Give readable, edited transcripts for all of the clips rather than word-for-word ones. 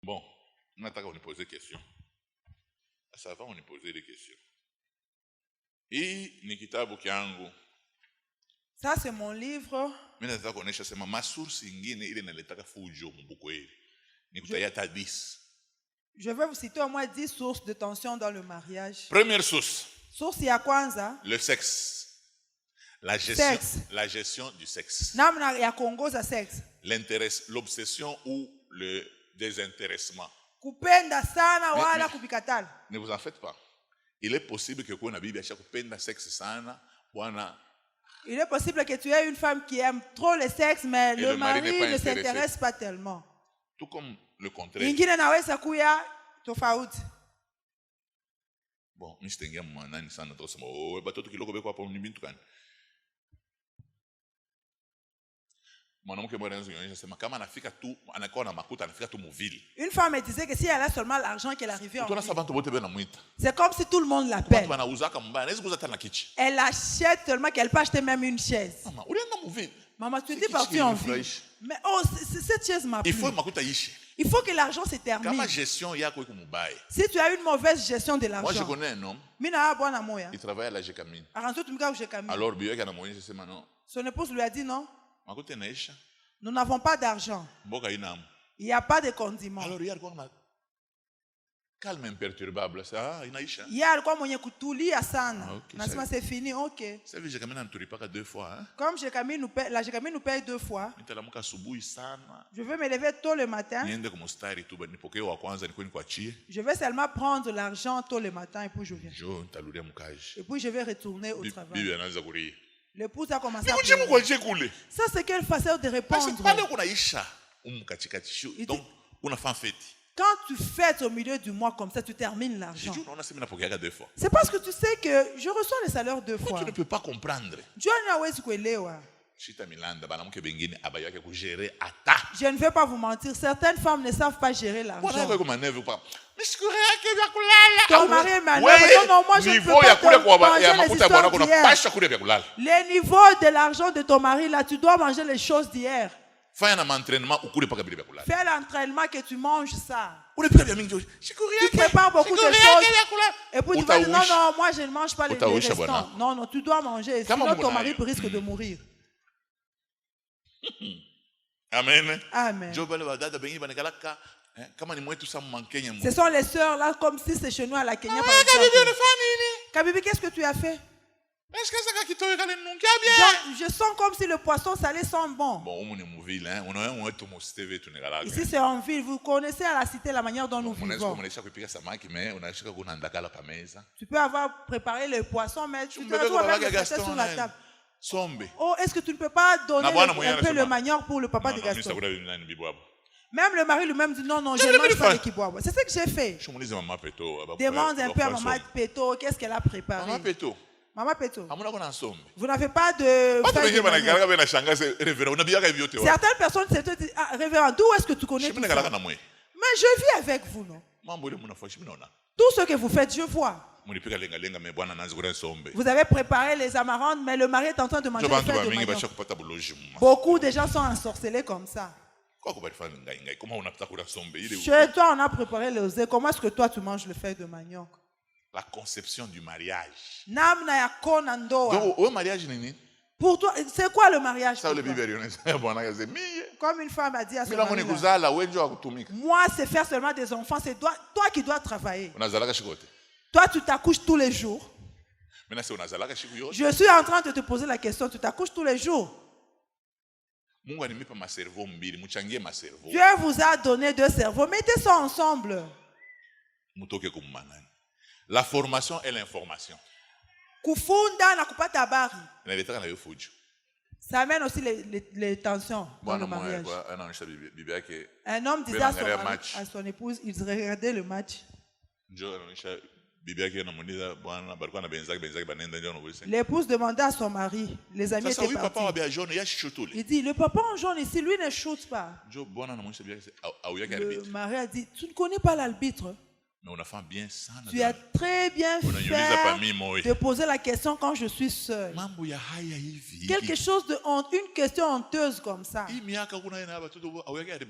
Bon, on attend qu'on nous pose des questions. Ça va, on nous poser des questions. Et Nikitabu Kiangu. Ça, c'est mon livre. Mimi nataka kuonesha sema masource ingine ile inaletaka fujo mbukweli. Nikutayata 10. Je vais vous citer au moins 10 sources de tension dans le mariage. Première source. Source ya kwanza. Le sexe. La gestion du sexe. Namna ya kuongoza sexe. L'obsession ou le désintéressement. Kupenda sana wala kupikatala. Ne vous en faites pas. Il est possible que kuna bibi acha kupenda sexe sana bwana. Il est possible que tu aies une femme qui aime trop le sexe, mais le mari ne s'intéresse pas tellement. Tout comme le contraire. Ingine naweza kuya tofauti. Bon, msitengia mwanani sana tosema batoto kiloko beko hapo ni bintu gani? Mwanamke mmoja anazungumza sema kama anafika tu anakuwa na makuta anafika tu muvili. Une femme me disait que si elle a seulement l'argent qu'elle arrivait en ville. C'est comme si tout le monde l'appelle. Elle achète seulement qu'elle peut acheter même une chaise. Maman, tu étais partie en ville. Mais oh, cette chaise m'a plu. Il faut que l'argent se termine. Si tu as une mauvaise gestion de l'argent. Moi je connais un homme. Il travaille à la Gécamine. Alors son épouse lui a dit non. Nous n'avons pas d'argent. Il n'y a pas de condiments. Alors, il y a quoi calme imperturbable. Il y a quoi mwenye kutulia sana. Nasema c'est fini, ok. Comme la Gécamine nous paye 2 fois. Je veux me lever tôt le matin. Je vais seulement prendre l'argent tôt le matin et puis je viens. Et puis je vais retourner au travail. L'épouse a commencé à pleurer. Ça, c'est quelle façon de répondre. Donc, quand tu fêtes au milieu du mois comme ça, tu termines l'argent. C'est parce que tu sais que je reçois le salaire 2 fois. Tu ne peux pas comprendre. Je ne vais pas vous mentir. Certaines femmes ne savent pas gérer l'argent. Ton mari est malheureux. Non, moi je ne peux pas manger les histoires d'hier. Les niveaux de l'argent de ton mari, là, tu dois manger les choses d'hier. Fais l'entraînement que tu manges ça. Tu prépares beaucoup de choses. Et puis tu vas dire non, non, moi je ne mange pas les restants. Non, non, tu dois manger. Sinon ton mari risque de mourir. Amen. Amen. Ce sont les sœurs là comme si c'est chez nous à la Kenya. Kabibi, qu'est-ce que tu as fait? Je sens comme si le poisson salé sent bon. Ici c'est en ville. Vous connaissez à la cité la manière dont nous vivons. Tu peux avoir préparé le poisson, mais tu te retrouves avec le poisson sur la table. Oh, est-ce que tu ne peux pas donner un peu le manioc pour le papa de Gaston? Même le mari lui-même dit non, non, je ne mange pas le kiboabo. C'est ce que j'ai fait. Demande un peu à Maman Peto qu'est-ce qu'elle a préparé. Maman Peto, vous n'avez pas de... Certaines personnes se disent, ah, révérend, d'où est-ce que tu connais tout ça? Mais je vis avec vous, non? Tout ce que vous faites, je vois. Vous avez préparé les amarantes, mais le mari est en train de manger les feuilles de manioc. Beaucoup de gens sont ensorcelés comme ça. Chez toi, on a préparé les œufs. Comment est-ce que toi, tu manges le feuille de manioc? La conception du mariage. Donc, au mariage, pour toi, c'est quoi le mariage? Comme une femme a dit à son mari, moi, c'est faire seulement des enfants. C'est toi qui dois travailler. Toi, tu t'accouches tous les jours. Je suis en train de te poser la question. Tu t'accouches tous les jours. Dieu vous a donné 2 cerveaux. Mettez ça ensemble. La formation et l'information. Kufunda na kupata habari. Ça amène aussi les tensions dans le mariage. Un homme disait à son épouse, ils regardaient le match. L'épouse demandait à son mari, les amis étaient partis. Il dit, le papa en jaune ici, lui ne shoot pas. Le mari a dit, tu ne connais pas l'arbitre. Tu as très bien fait de poser la question quand je suis seul. Quelque chose de honte, une question honteuse comme ça.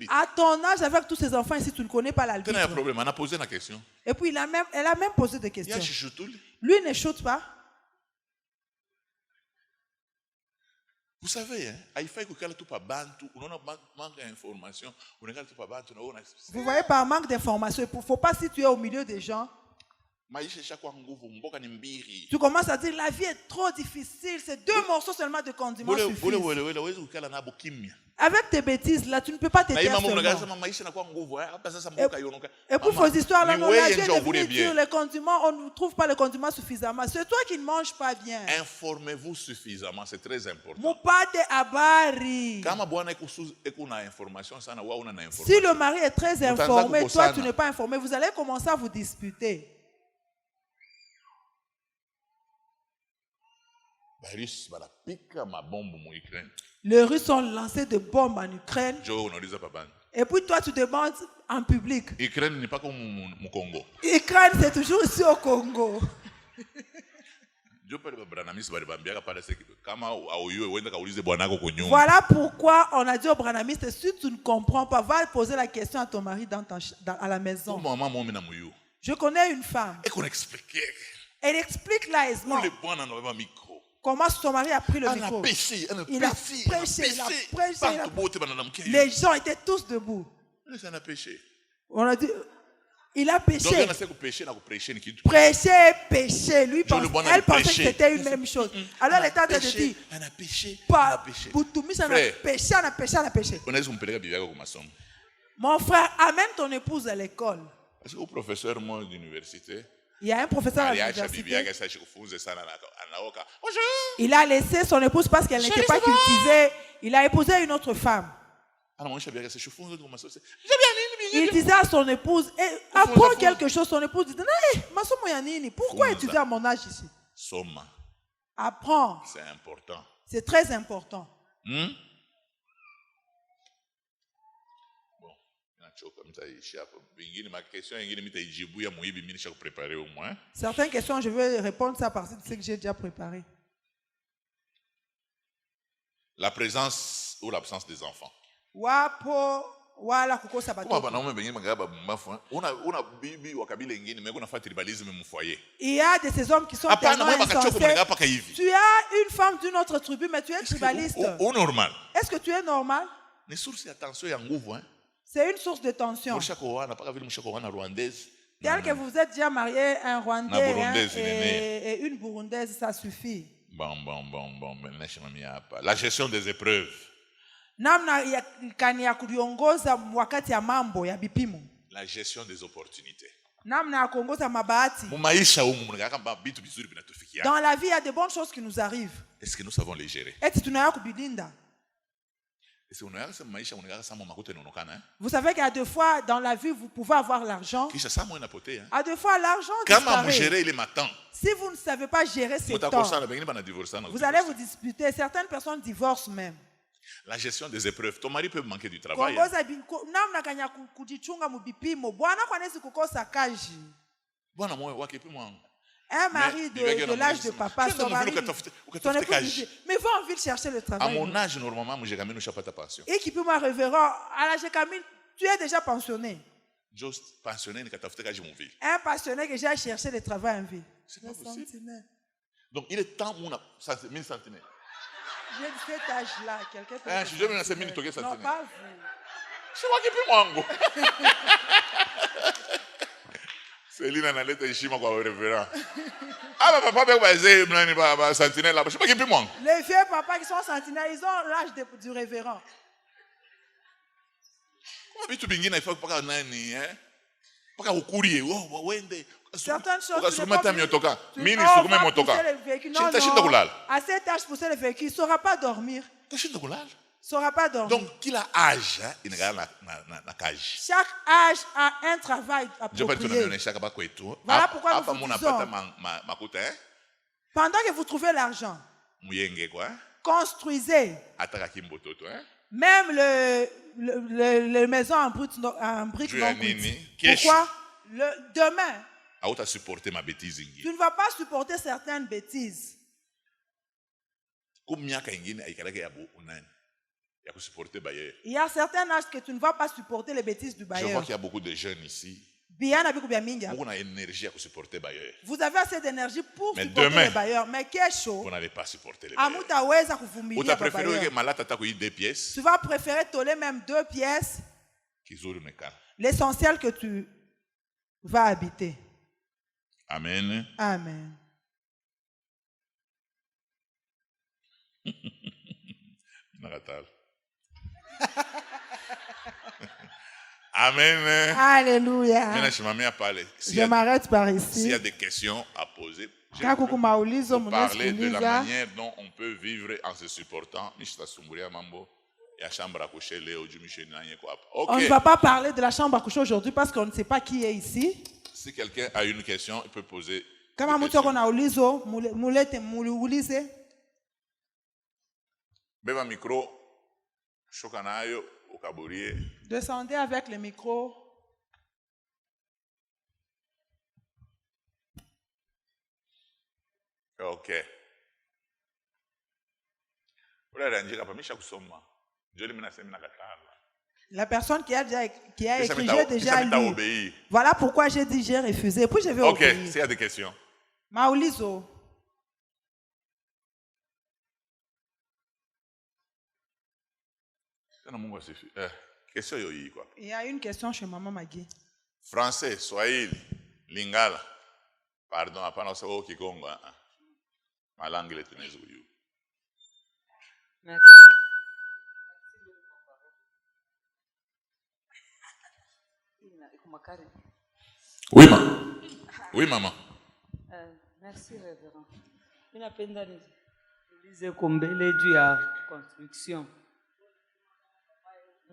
À ton âge, avec tous ces enfants ici, tu ne connais pas l'arbitre. Et puis elle a même posé des questions. Lui ne chute pas. Vous savez, vous voyez, par manque d'information, il ne faut pas, si tu es au milieu des gens, tu commences à dire la vie est trop difficile, c'est 2 morceaux seulement de condiments suffisent. Avec tes bêtises là, tu ne peux pas te taire seulement. Et pour vos histoires là, la vie est devenue dure, les condiments, on ne trouve pas les condiments suffisamment. C'est toi qui ne manges pas bien. Informez-vous suffisamment, c'est très important. Si le mari est très informé, toi tu n'es pas informé, vous allez commencer à vous disputer. Les Russes ont lancé des bombes en Ukraine. Et puis toi, tu demandes en public. Ukraine n'est pas comme mon Congo. Ukraine, c'est toujours ici au Congo. Voilà pourquoi on a dit au branamiste, si tu ne comprends pas, va poser la question à ton mari à la maison. Je connais une femme. Elle explique là aisément. Comment son mari a pris le micro. Il a prêché. Les gens étaient tous debout. On a dit, il a péché. Prêcher, péché. Lui, elle pensait que c'était une même chose. Alors elle était en train de dire, on a péché. Mon frère, amène ton épouse à l'école. Est-ce que le professeur d'université? Il y a un professeur à l'université. Il a laissé son épouse parce qu'elle n'était pas cultivée. Il a épousé une autre femme. Il disait à son épouse, apprends quelque chose. Son épouse disait, pourquoi étudier à mon âge ici? Apprends. C'est important. C'est très important. Certaines questions, je vais répondre ça à partir de ce que j'ai déjà préparé. La présence ou l'absence des enfants. Il y a de ces hommes qui sont tellement insensés. Tu as une femme d'une autre tribu, mais tu es tribaliste. Est-ce que tu es normal? C'est une source de tension. Tel que vous êtes déjà marié, un Rwandais et une Burundaise, ça suffit. Bon. La gestion des épreuves. La gestion des opportunités. Dans la vie, il y a de bonnes choses qui nous arrivent. Est-ce que nous savons les gérer? Vous savez qu'à deux fois dans la vie, vous pouvez avoir l'argent. À deux fois, l'argent disparaît. Si vous ne savez pas gérer ces temps, vous allez vous disputer. Certaines personnes divorcent même. La gestion des épreuves. Ton mari peut manquer du travail. Un mari de l'âge de papa, son mari, son époux dit, mais va en ville chercher le travail. À mon âge, normalement, je n'ai pas ta pension. Et qui peut me révérend, à l'âge de Camille, tu es déjà pensionné. Juste pensionné, un pensionné que j'ai cherché le travail en ville. C'est pas possible. Donc, il est temps, 1000 centenaires. J'ai cet âge-là, quelqu'un peut... Je vais me lancer 1000 centenaires. Non, pas vous. C'est moi qui peux m'engo. Céline a l'air de chima quoi révérend. Ah papa va dire bah sentinelle là, je sais pas qui peut moi. Les vieux papas qui sont sentinelles, ils ont l'âge du révérend. Comment bitu bingine il faut pas nani hein? Pas ukurie wende. Certaines choses tu mini sukume motoka. Non. À cet âge pousser le véhicule, il ne saura pas dormir. Saura pas dormir. Donc, quel âge il a chaque âge a un travail approprié. Voilà pourquoi nous vous disons, pendant que vous trouvez l'argent, construisez même les maisons en briques non cuites. Pourquoi? Demain, tu ne vas pas supporter certaines bêtises. Il y a certains âges que tu ne vas pas supporter les bêtises du bailleur. Je vois qu'il y a beaucoup de jeunes ici. Vous avez assez d'énergie pour supporter les bailleurs. Mais vous n'allez pas supporter les bailleurs. Tu vas préférer toller même 2 pièces. L'essentiel que tu vas habiter. Amen. Amen. Amen. Alléluia. Je m'arrête par ici. S'il y a des questions à poser, je peux parler de la manière dont on peut vivre en se supportant. On ne va pas parler de la chambre à coucher aujourd'hui parce qu'on ne sait pas qui est ici. Si quelqu'un a une question, il peut poser. Beba micro, Shokanayo, Okaburie. Descendez avec le micro. Ok. La personne qui a écrit, j'ai déjà lu. Voilà pourquoi j'ai dit j'ai refusé. Puis je vais obéir. Ok, s'il y a des questions. Maulizo. Il y a une question chez Maman Magui. Français, Swahili, Lingala. Pardon, apana sababu Kikongo. Ma langue est tunaise. Merci. Oui, maman. Oui, maman. Merci, révérend. Je napenda niulize kombele juu ya construction.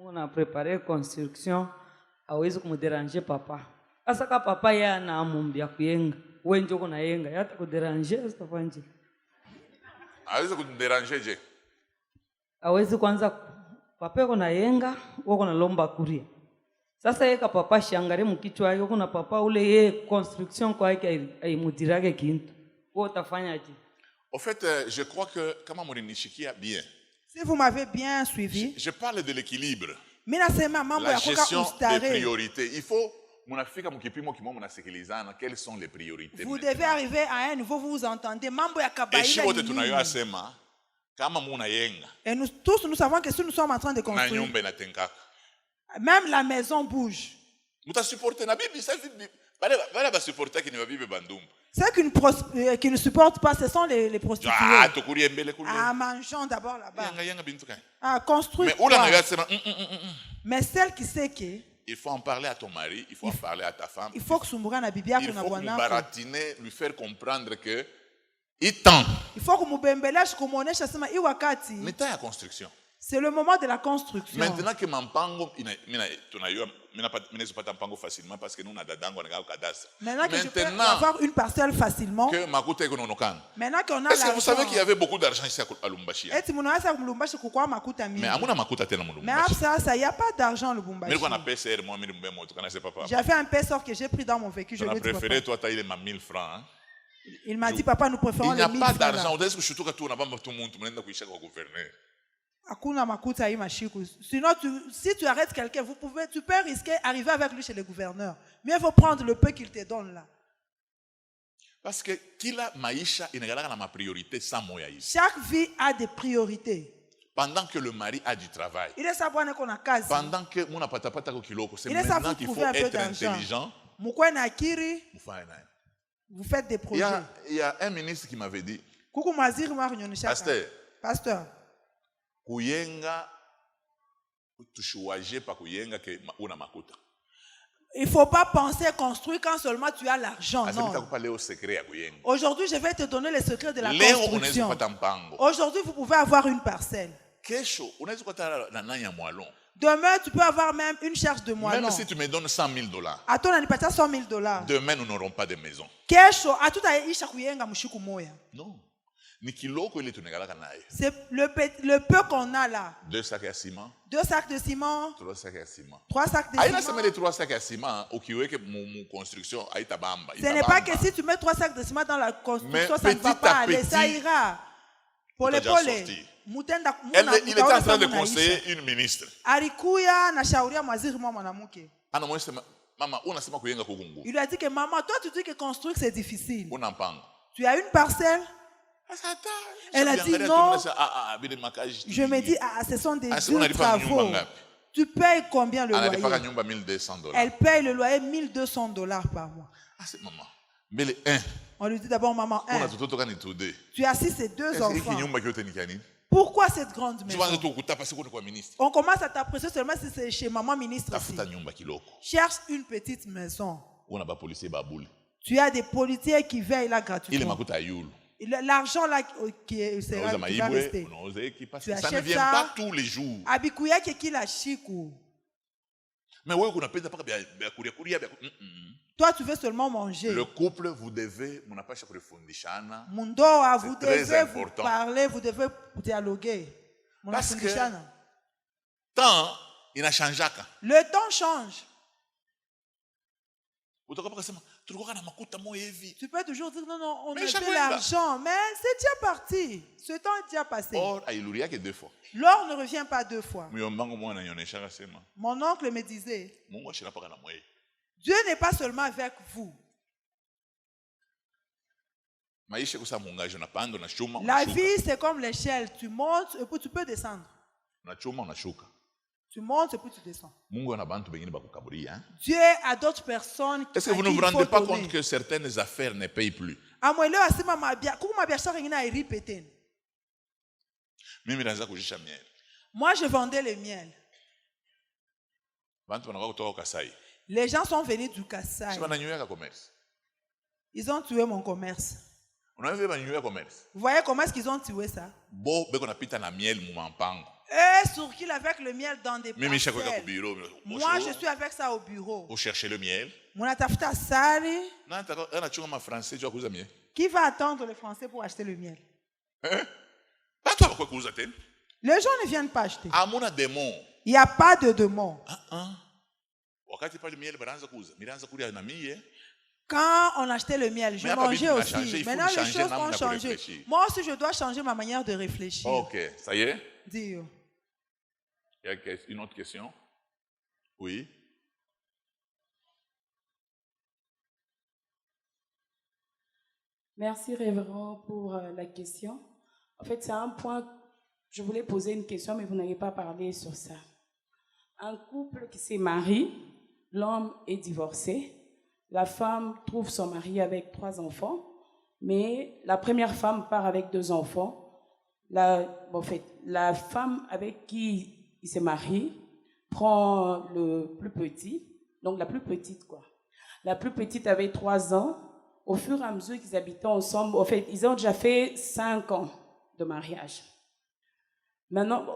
On a préparé construction, hawezi kumderanger papa. Sasa kama papa yeye ana mumbi ya kuyenga, wewe njoo kuna yenga, hata kuderanger usitafanje. Hawezi kuderanger je? Hawezi kwanza papa yuko na yenga, wewe kuna lomba kuria. Sasa yeye ka papa shangare mkichwa yake kuna papa ule yeye construction kwa yake aimudirage kintu. Wewe utafanyaje? En fait, je crois que kama mlinishikia bien. Si vous m'avez bien suivi, je parle de l'équilibre. La gestion des priorités. Il faut, quelles sont les priorités. Vous devez arriver à un niveau, vous vous entendez. Et nous tous, nous savons que si nous sommes en train de construire, même la maison bouge. Ceux qui ne supportent pas, ce sont les prostituées. Mangeons d'abord là-bas. Construire. Mais celle qui sait que il faut en parler à ton mari, il faut en parler à ta femme. Il faut que lui baratiner, lui faire comprendre que il tend. Il faut que mais t'as la construction. C'est le moment de la construction. Maintenant que Mampango, facilement parce que nous on a dadango na cadastre. Maintenant que je peux avoir une parcelle facilement. Que Makuta qu'on maintenant qu'on a. Est-ce que vous savez qu'il y avait beaucoup d'argent ici à Lubumbashi? Mais amuna Makuta tena mu Lubumbashi. Mais ça, il y a pas d'argent à Lubumbashi. Mais qu'on a PCR moi c'est pas. J'avais un PCR que j'ai pris dans mon véhicule, je l'ai préféré toi tu as il m'a 1000 francs. Il m'a dit papa nous préférons les 1000 francs. Il n'y a pas d'argent, on dit que je suis tout on a pas tout le monde mnaenda kuisha kwa gouverneur. Sinon, si tu arrêtes quelqu'un, tu peux risquer d'arriver avec lui chez le gouverneur. Mieux vaut prendre le peu qu'il te donne là. Parce que maisha inagalaka na ma priorité sans moya ici. Chaque vie a des priorités. Pendant que le mari a du travail. Pendant que mon apatapata ko kiloko, c'est maintenant qu'il faut être intelligent. Vous faites des projets. Il y a un ministre qui m'avait dit. Pasteur. Kuyenga tushuwaje pa kuyenga ke una makuta. Il ne faut pas penser construire quand seulement tu as l'argent. Aujourd'hui, je vais te donner les secrets de la construction. Aujourd'hui, vous pouvez avoir une parcelle. Demain, tu peux avoir même une charge de moellon. Même si tu me donnes $100,000. $100,000. Demain, nous n'aurons pas de maison. Non. C'est le peu qu'on a là. 2 sacs de ciment. 2 sacs de ciment. 3 sacs de ciment. 3 sacs de ciment. ciment. 3 sacs de ciment. Construction. Ce n'est pas que si tu mets 3 sacs de ciment dans la construction, ça ne va pas aller. Ça ira. Pour les polés. Il était en train de conseiller une ministre. Il lui a dit que maman, toi tu dis que construire c'est difficile. Tu as une parcelle. Elle a dit non. Je me dis, ce sont des travaux. Tu payes combien le loyer? Elle paye le loyer $1200 par mois. On lui dit d'abord, maman, tu as 6 et 2 enfants. Pourquoi cette grande maison? On commence à t'apprécier seulement si c'est chez maman ministre. Cherche une petite maison. Tu as des policiers qui veillent là gratuitement. L'argent là qui va rester. Ça ne vient pas tous les jours. Mais toi, tu veux seulement manger. Le couple, vous devez, vous devez vous parler, vous devez dialoguer. Parce que temps, il a changé. Le temps change. Tu peux toujours dire non, on a de l'argent, mais c'est déjà parti. Ce temps est déjà passé. Or, il n'y a que 2 fois. L'or ne revient pas 2 fois. Mon oncle me disait, Dieu n'est pas seulement avec vous. La vie, c'est comme l'échelle. Tu montes et puis tu peux descendre. Tu montes et puis tu descends. Dieu a d'autres personnes qui Est-ce que vous ne vous rendez pas compte que certaines affaires ne payent plus? Moi, je vendais le miel. Les gens sont venus du Kassai. Ils ont tué mon commerce. Vous voyez comment est-ce qu'ils ont tué ça? Eux circulent avec le miel dans des parcelles. Moi, je suis avec ça au bureau. Vous cherchez le miel. Qui va attendre les Français pour acheter le miel? Les gens ne viennent pas acheter. Il n'y a pas de démon. Quand on achetait le miel, je mangeais aussi. Maintenant, les choses ont changé. Moi aussi, je dois changer ma manière de réfléchir. Ok, ça y est? Dis. Il y a une autre question? Oui. Merci, révérend, pour la question. En fait, c'est un point, je voulais poser une question, mais vous n'avez pas parlé sur ça. Un couple qui se marie, l'homme est divorcé, la femme trouve son mari avec 3 enfants, mais la première femme part avec 2 enfants. La femme avec qui il se marie prend le plus petit, donc la plus petite quoi. La plus petite avait 3 ans. Au fur et à mesure qu'ils habitaient ensemble, en fait, ils ont déjà fait 5 ans de mariage. Maintenant,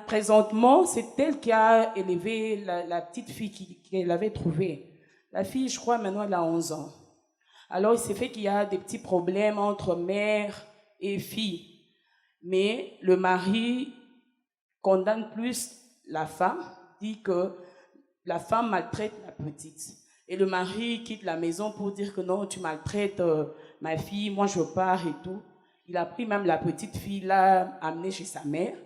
présentement, c'est elle qui a élevé la petite fille qu'elle avait trouvée. La fille, je crois, maintenant, elle a 11 ans. Alors, il s'est fait qu'il y a des petits problèmes entre mère et fille. Mais le mari condamne plus la femme, dit que la femme maltraite la petite. Et le mari quitte la maison pour dire que non, tu maltraites ma fille, moi je pars et tout. Il a pris même la petite fille, l'a amenée chez sa mère.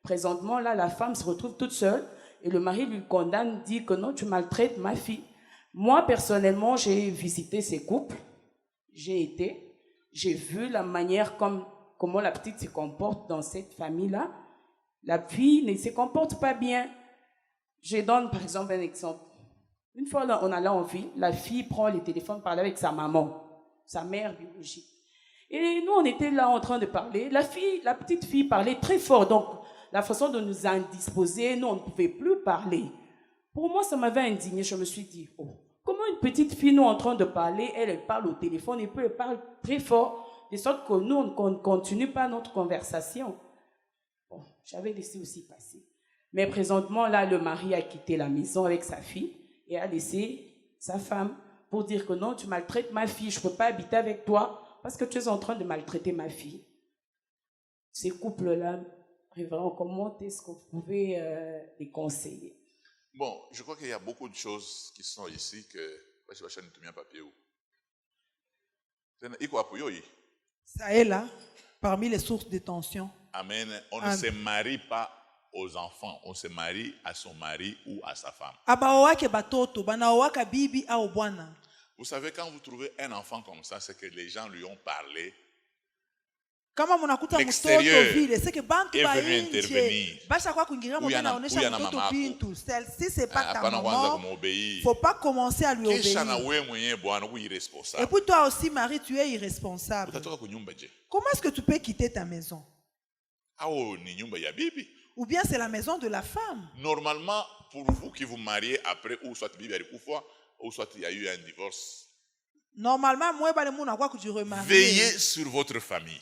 Présentement, là, la femme se retrouve toute seule et le mari lui condamne, dit que non, tu maltraites ma fille. Moi, personnellement, j'ai visité ces couples. J'ai vu la manière comment la petite se comporte dans cette famille-là. La fille ne se comporte pas bien. Je donne par exemple un exemple. Une fois, on allait en ville, la fille prend le téléphone, parle avec sa maman, sa mère biologique. Et nous, on était là en train de parler. La petite fille parlait très fort. Donc, la façon de nous indisposer, nous, on ne pouvait plus parler. Pour moi, ça m'avait indigné. Je me suis dit, oh, comment une petite fille, nous, en train de parler, elle parle au téléphone et puis elle parle très fort, de sorte que nous, on ne continue pas notre conversation. Bon, j'avais laissé aussi passer. Mais présentement, là, le mari a quitté la maison avec sa fille et a laissé sa femme pour dire que non, tu maltraites ma fille, je ne peux pas habiter avec toi parce que tu es en train de maltraiter ma fille. ces couples-là, révérend, comment est-ce que vous pouvez les conseiller? Bon, je crois qu'il y a beaucoup de choses qui sont ici que je vais chercher un papier. Ça est là, parmi les sources de tension. Amen. On ne se marie pas aux enfants, on se marie à son mari ou à sa femme. Vous savez, quand vous trouvez un enfant comme ça, c'est que les gens lui ont parlé. L'extérieur est venu intervenir. Où il y a na maman. Celle-ci, c'est pas ta maman. Il ne faut pas commencer à lui obéir. Et pour toi aussi, Marie, tu es irresponsable. Comment est-ce que tu peux quitter ta maison? Ou bien c'est la maison de la femme. Normalement, pour vous qui vous mariez après, ou soit il y a eu un divorce, normalement, veillez sur votre famille.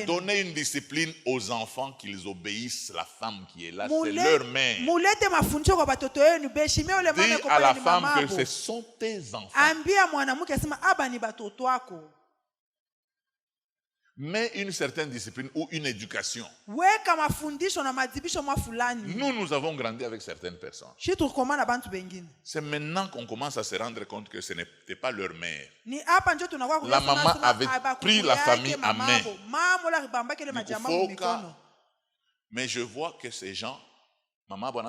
Donnez une discipline aux enfants qu'ils obéissent la femme qui est là, c'est leur mère. Dis à la femme que ce sont tes enfants. Mais une certaine discipline ou une éducation. Nous avons grandi avec certaines personnes. C'est maintenant qu'on commence à se rendre compte que ce n'était pas leur mère. La maman avait pris la famille à main. Mais je vois que ces gens, leur maman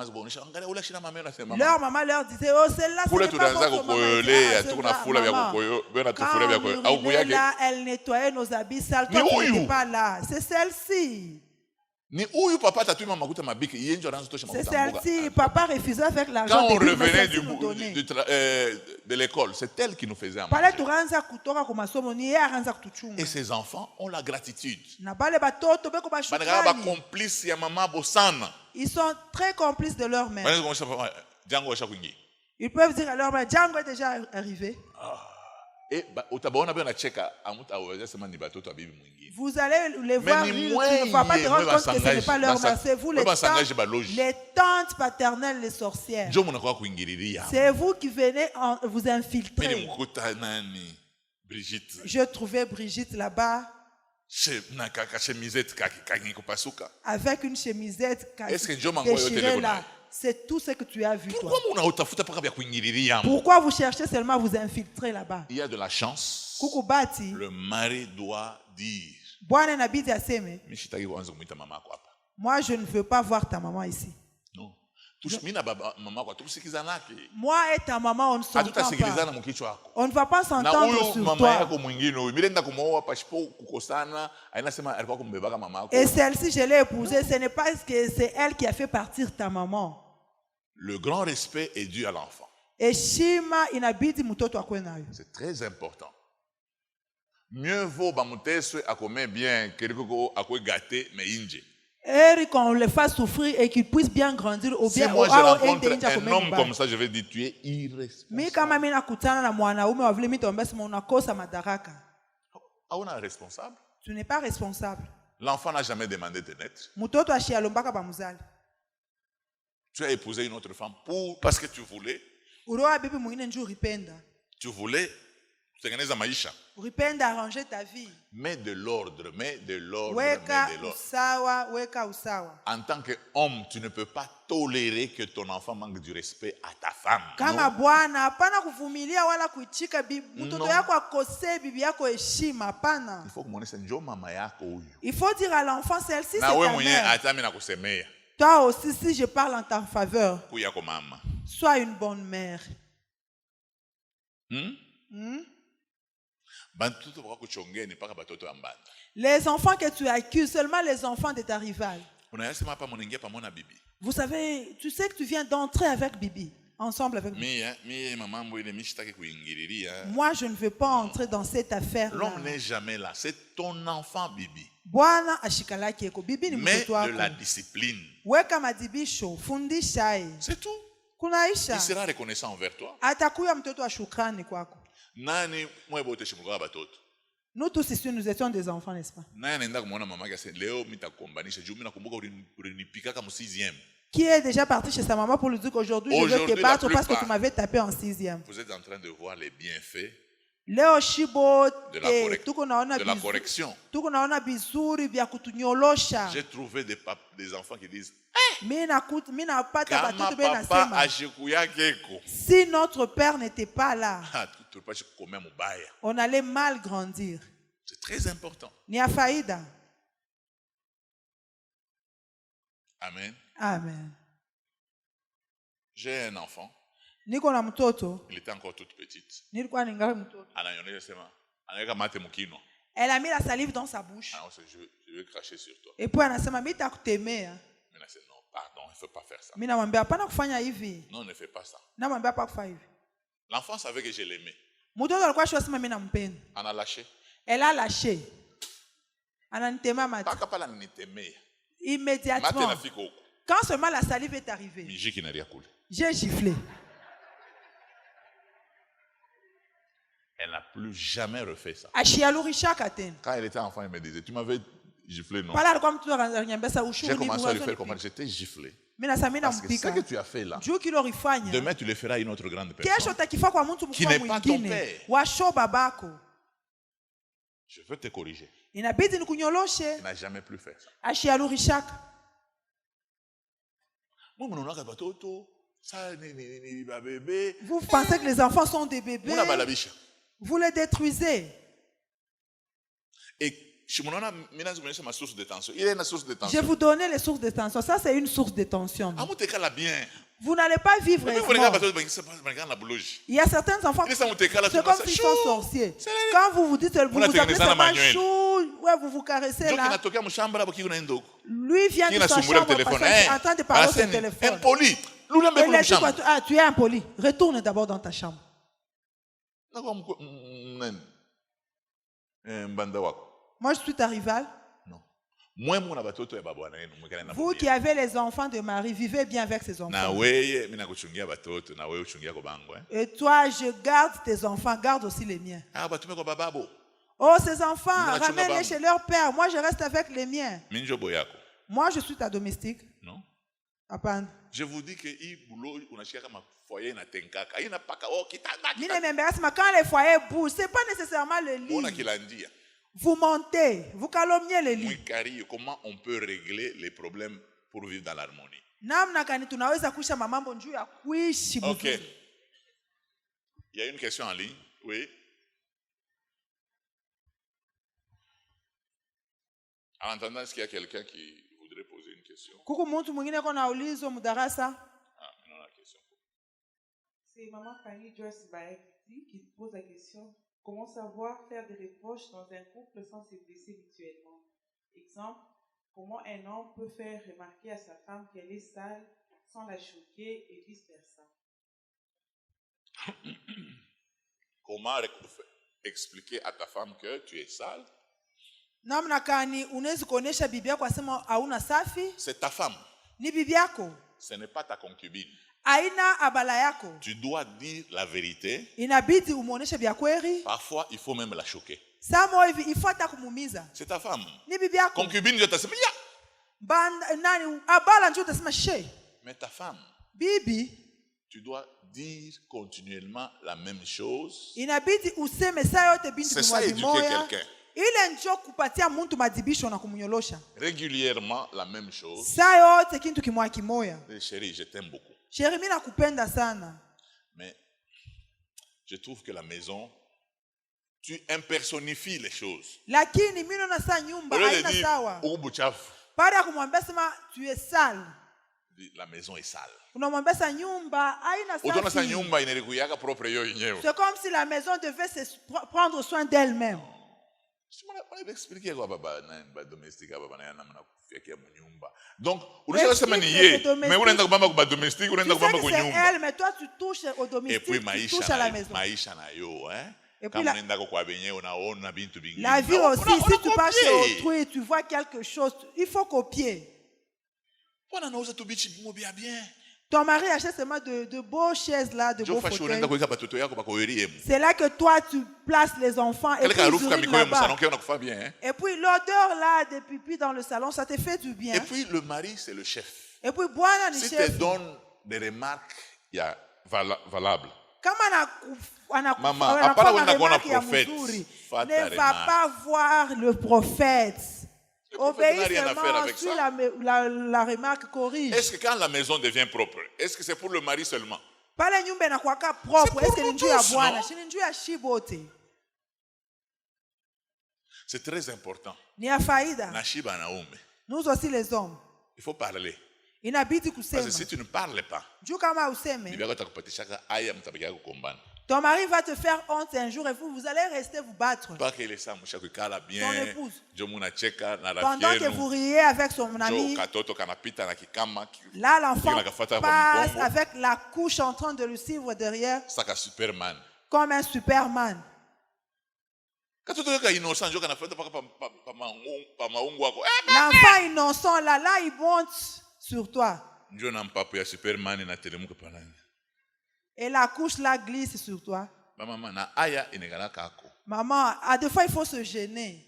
leur disait, oh, celle-là, c'est pas votre maman. Elle nettoyait nos habits sales. Toi, tu n'étais pas là. C'est celle-ci. C'est celle-ci. Papa refusait avec l'argent. Quand on revenait de l'école, c'est elle qui nous faisait à manger. Et ces enfants ont la gratitude. Ils sont très complices de leur mère. Ils peuvent dire à leur mère, Django est déjà arrivé. Vous allez les voir, tu ne vas pas te rendre compte que ce n'est pas leur mère, c'est vous les tantes paternelles, les sorcières. C'est vous qui venez vous infiltrer. Je trouvais Brigitte là-bas avec une chemisette déchirée là. C'est tout ce que tu as vu, toi. Pourquoi vous cherchez seulement à vous infiltrer là-bas? Il y a de la chance. Le mari doit dire, moi, je ne veux pas voir ta maman ici. Non. Moi et ta maman, on ne s'entend pas. On ne va pas s'entendre sur toi. Et celle-ci, je l'ai épousée, ce n'est pas que c'est elle qui a fait partir ta maman. Le grand respect est dû à l'enfant. C'est très important. Mieux vaut à combien bien que gâté mais inje. Et qu'on le fasse souffrir et qu'il puisse bien grandir ou bien. Si moi je rencontre un homme comme ça, je vais dire tu es irresponsable. Tu n'es pas responsable. L'enfant n'a jamais demandé de naître. Tu as épousé une autre femme parce que tu voulais. Tu voulais tengeneza maisha. Arranger ta vie. Mets de l'ordre, mets de l'ordre, weka mets de l'ordre. Usawa. En tant qu'homme, tu ne peux pas tolérer que ton enfant manque du respect à ta femme. Kama bwana hapana kuvumilia wala kuichika mtoto yako akosee bibi yako heshima, hapana. Il faut que muoneshe njoo mama yako huyu. Il faut dire à l'enfant, celle-ci c'est ta mère. Na wewe mwenyewe hata mimi nakusemea. Toi aussi, si je parle en ta faveur, kuya kwa mama. Sois une bonne mère. Les enfants que tu accuses, seulement les enfants de ta rivale. Vous savez, tu sais que tu viens d'entrer avec Bibi, ensemble avec Bibi. Moi, je ne veux pas entrer dans cette affaire. L'homme n'est jamais là, c'est ton enfant Bibi. Mais de la discipline. C'est tout. Il sera reconnaissant envers toi. Nous tous ici, nous étions des enfants, n'est-ce pas? Qui est déjà parti chez sa maman pour lui dire qu'aujourd'hui je veux te battre parce que tu m'avais tapé en 6e. Vous êtes en train de voir les bienfaits de la correction. J'ai trouvé des enfants qui disent si notre père n'était pas là, on allait mal grandir. C'est très important. Amen. Amen. J'ai un enfant. Il était encore toute petite. Elle a mis la salive dans sa bouche. Alors, je vais cracher sur toi. Et puis elle a dit, mais t'as t'aimer. Non, pardon, il ne faut pas faire ça. Non, ne fais pas ça. L'enfant savait que je l'aimais. On a lâché. Elle a lâché. Immédiatement. Quand seulement la salive est arrivée, j'ai giflé. Elle n'a plus jamais refait ça. Quand elle était enfant, elle me disait, tu m'avais giflé, non? J'ai commencé à lui faire comprendre, j'étais giflé. Parce que ce que tu as fait là, demain tu le feras à une autre grande personne qui n'est pas ton père. Je veux te corriger. Il n'a jamais plus fait ça. Vous pensez que les enfants sont des bébés? Vous les détruisez. Et je vous donnais les sources de tension. Ça, c'est une source de tension. Vous n'allez pas vivre il y a certains enfants, c'est comme s'ils sont sorciers. Quand vous vous dites, vous vous appelez ça chou, ouais, vous vous caressez là. Lui vient de sa chambre parce qu'il est en train de parler au téléphone. Impoli. Ah, tu es impoli. Retourne d'abord dans ta chambre. Moi, je suis ta rivale. Non. Vous qui avez les enfants de Marie, vivez bien avec ces enfants. Et toi, je garde tes enfants, garde aussi les miens. Oh, ces enfants, ramène-les chez leur père. Moi, je reste avec les miens. Moi, je suis ta domestique. Non. Je vous dis que quand les foyers bougent, ce n'est pas nécessairement le lit. Vous montez, vous calomniez le lit. Comment on peut régler les problèmes pour vivre dans l'harmonie? Ok. Il y a une question en ligne. Oui. En entendant, est-ce qu'il y a quelqu'un qui voudrait poser une question? Maintenant la question. C'est maman Fanny Joyce Baek qui pose la question. Comment savoir faire des reproches dans un couple sans se blesser mutuellement? Exemple, comment un homme peut faire remarquer à sa femme qu'elle est sale sans la choquer et vice-versa? Comment expliquer à ta femme que tu es sale? C'est ta femme. Ce n'est pas ta concubine. Tu dois dire la vérité. Parfois, il faut même la choquer. C'est ta femme. Concubine, je t'assure. Mais ta femme, tu dois dire continuellement la même chose. C'est ça éduquer quelqu'un. Régulièrement la même chose. Chérie, je t'aime beaucoup. Mais je trouve que la maison, tu impersonnifies les choses. Au lieu de dire, tu es sale. La maison est sale. C'est comme si la maison devait se prendre soin d'elle-même. Donc, c'est elle, mais toi tu touches au domestique, tu touches à la maison. Et puis la vie aussi, si tu passes chez autrui et tu vois quelque chose, il faut copier. Ton mari achète seulement de beaux chaises là, de beaux fauteuils. C'est là que toi tu places les enfants et puis Et puis l'odeur là des pupilles dans le salon, ça te fait du bien. Et puis le mari c'est le chef. Et puis si te donne des remarques valables. Maman, à part on a prophète, ne va pas voir le prophète. Obéis seulement, suis la remarque corrige. Est-ce que quand la maison devient propre, est-ce que c'est pour le mari seulement? C'est très important. Nous aussi les hommes. Il faut parler. Inabidi Parce que kusema. si tu ne parles pas, ton mari va te faire honte un jour et vous allez rester vous battre. Pas qu'il son épouse. Pendant que vous riez avec son ami, là l'enfant passe avec la couche en train de le suivre derrière comme un Superman. L'enfant innocent là, il monte sur toi. Et la couche là glisse sur toi. Maman, à deux fois il faut se gêner.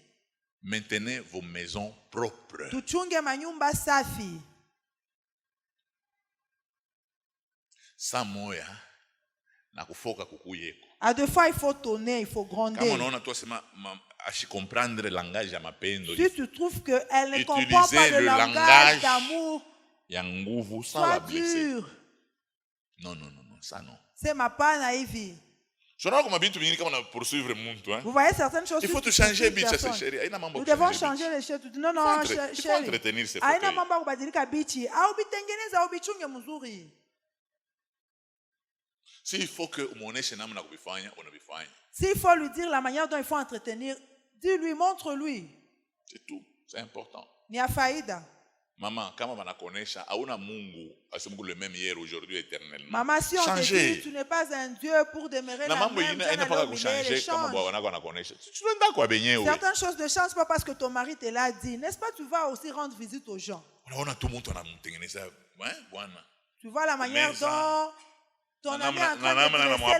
Maintenez vos maisons propres. Tuchunge manyumba safi. À deux fois il faut tonner, il faut gronder. Si tu trouves qu'elle ne comprend pas le langage d'amour, sois dur. Non, ça non. C'est ma part naïve. Vous voyez certaines choses. Il faut te changer, chérie. Nous devons changer les choses. Non, chérie. Il faut entretenir ces fauteuils. S'il faut que s'il faut lui dire la manière dont il faut entretenir, dis-lui, montre-lui. C'est tout. C'est important. Ni a faïda. Maman, quand on a connaissance, auna Mungu, Mungu le même hier, aujourd'hui, éternellement. Maman, si on te dit, tu n'es pas un Dieu pour demeurer la même, certaines choses ne changent pas parce que ton mari te l'a dit. N'est-ce pas, tu vas aussi rendre visite aux gens. Tu vois la manière dont ton ami est en train de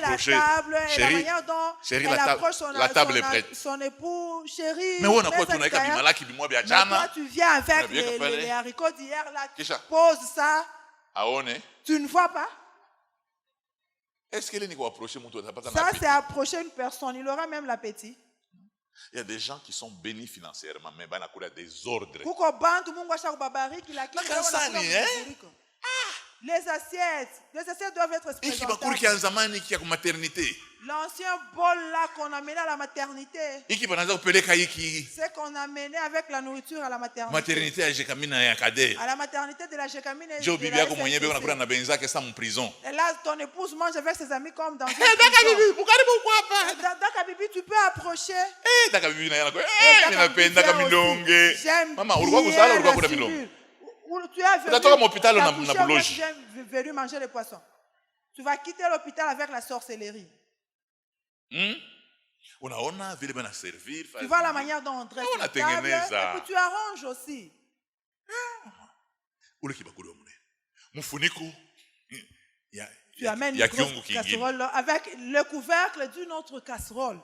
dresser la table, et la manière dont elle approche son époux, chérie. Mais toi, tu viens avec les haricots d'hier, là, tu poses ça. Tu ne vois pas? Ça, c'est approcher une personne. Il aura même l'appétit. Il y a des gens qui sont bénis financièrement, mais il y a des ordres. Les assiettes doivent être présentables. L'ancien bol là qu'on amenait à la maternité. C'est qu'on amenait avec la nourriture à la maternité. À la maternité de la Jekamine. Et là, ton épouse mange avec ses amis comme dans une prison. Dakabibi, tu peux approcher. J'aime bien tu as venu manger les poissons. Tu vas quitter l'hôpital avec la sorcellerie. Tu vois la manière dont on dresse la table et que tu arranges aussi. Tu amènes une grosse casserole avec le couvercle d'une autre casserole.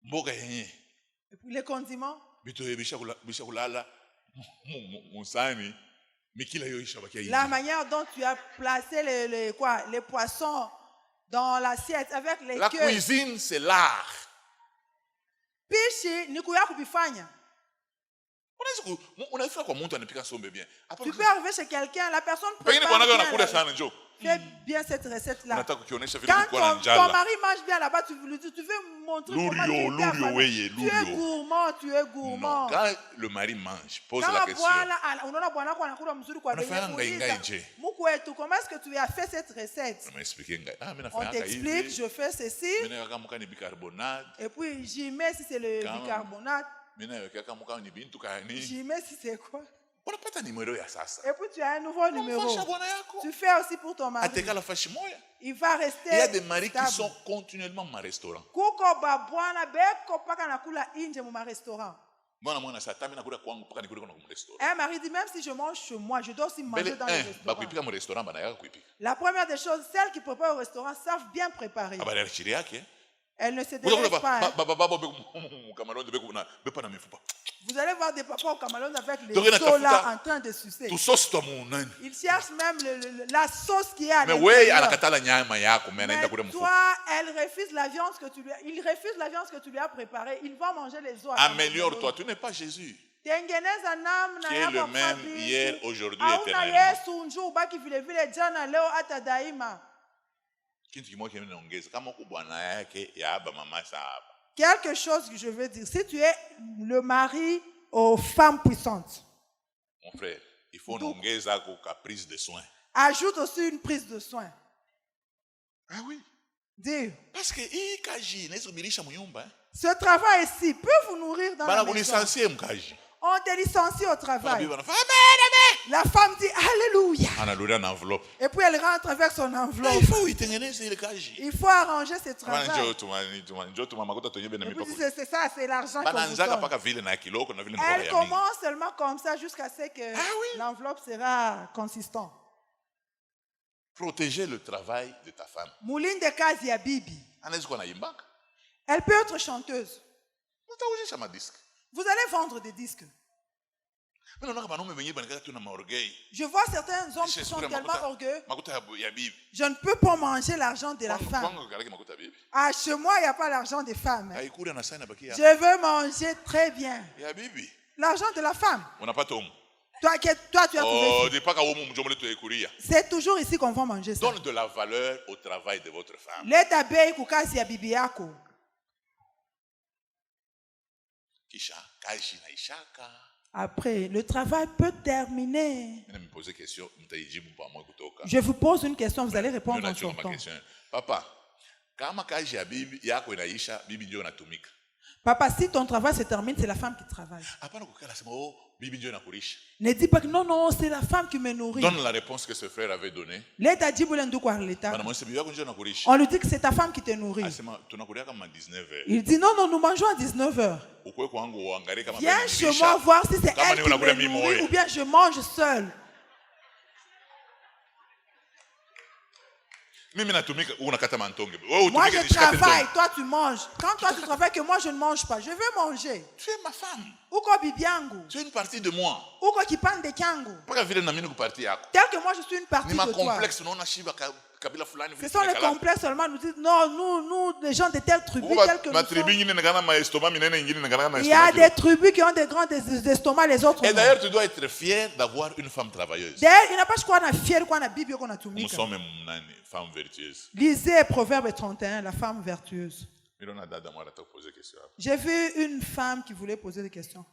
Et puis les condiments. La manière dont tu as placé les poissons dans l'assiette avec les la cuisine, c'est l'art. Pishi ni kuya kubifanya. Tu peux arriver chez quelqu'un, la personne fait bien cette recette-là. Quand ton mari mange bien là-bas, tu veux montrer comment tu es gourmand. Non, quand le mari mange, pose la question. Comment est-ce que tu as fait cette recette? On t'explique, je fais ceci. Et puis j'y mets si c'est le bicarbonate. J'y mets si c'est quoi? Et puis tu as un nouveau numéro. Tu fais aussi pour ton mari. Il va rester. Il y a des maris qui sont continuellement dans mon restaurant. Un mari dit même si je mange chez moi, je dois aussi manger dans le restaurant. La première des choses, celles qui préparent au restaurant savent bien préparer. Elle ne se délaisse pas. Vous allez voir des papas au Cameroun avec les seaux là en train de sucer. Ils cherchent même la sauce qui est à l'intérieur. Mais toi, il refuse la viande que tu lui as préparée. Il va manger les os. Améliore-toi, tu n'es pas Jésus. Qui est le même hier, aujourd'hui, éternellement. Quelque chose que je veux dire, si tu es le mari aux femmes puissantes, mon frère, il faut ongeza prise de soin. Ajoute aussi une prise de soin. Ah oui. Dis. Parce que ce travail-ci peut vous nourrir dans la maison. On te licencie au travail. La femme dit Alléluia. Et puis elle rentre avec son enveloppe. Il faut arranger ce travail. C'est ça, c'est l'argent qu'on vous donne. Elle commence seulement comme ça jusqu'à ce que l'enveloppe sera consistante. Protéger le travail de ta femme. Mouline de kazi ya bibi. Elle peut être chanteuse. Vous allez vendre des disques. Je vois certains hommes qui sont tellement orgueilleux. Je ne peux pas manger l'argent de la femme. Ah, chez moi, il n'y a pas l'argent des femmes. Je veux manger très bien. L'argent de la femme. Toi, tu as trouvé. C'est toujours ici qu'on va manger ça. Donne de la valeur au travail de votre femme. Après, le travail peut terminer. Je vous pose une question, vous allez répondre en son temps. Papa, Papa, si ton travail se termine, c'est la femme qui travaille. Ne dis pas que non, c'est la femme qui me nourrit. Donne la réponse que ce frère avait donnée. On lui dit que c'est ta femme qui te nourrit. Il dit non, nous mangeons à 19h. Viens chez moi voir si c'est elle qui me nourrit ou bien je mange seul. Moi je travaille, toi tu manges. Quand toi tu travailles, que moi je ne mange pas, je veux manger. Tu es ma femme. Tu es une partie de moi. Tel que moi je suis une partie de toi. Ce sont les complexes seulement. Nous disent non, nous, les gens de telle tribu, telle que nous sommes. Il y a des tribus qui ont des grands estomacs, les autres. Et d'ailleurs, tu dois être fier d'avoir une femme travailleuse. D'ailleurs, il n'y a pas quoi fier qu'on a Bible qu'on a tout mis. Nous sommes une femme vertueuse. Lisez Proverbe 31, la femme vertueuse. J'ai vu une femme qui voulait poser des questions.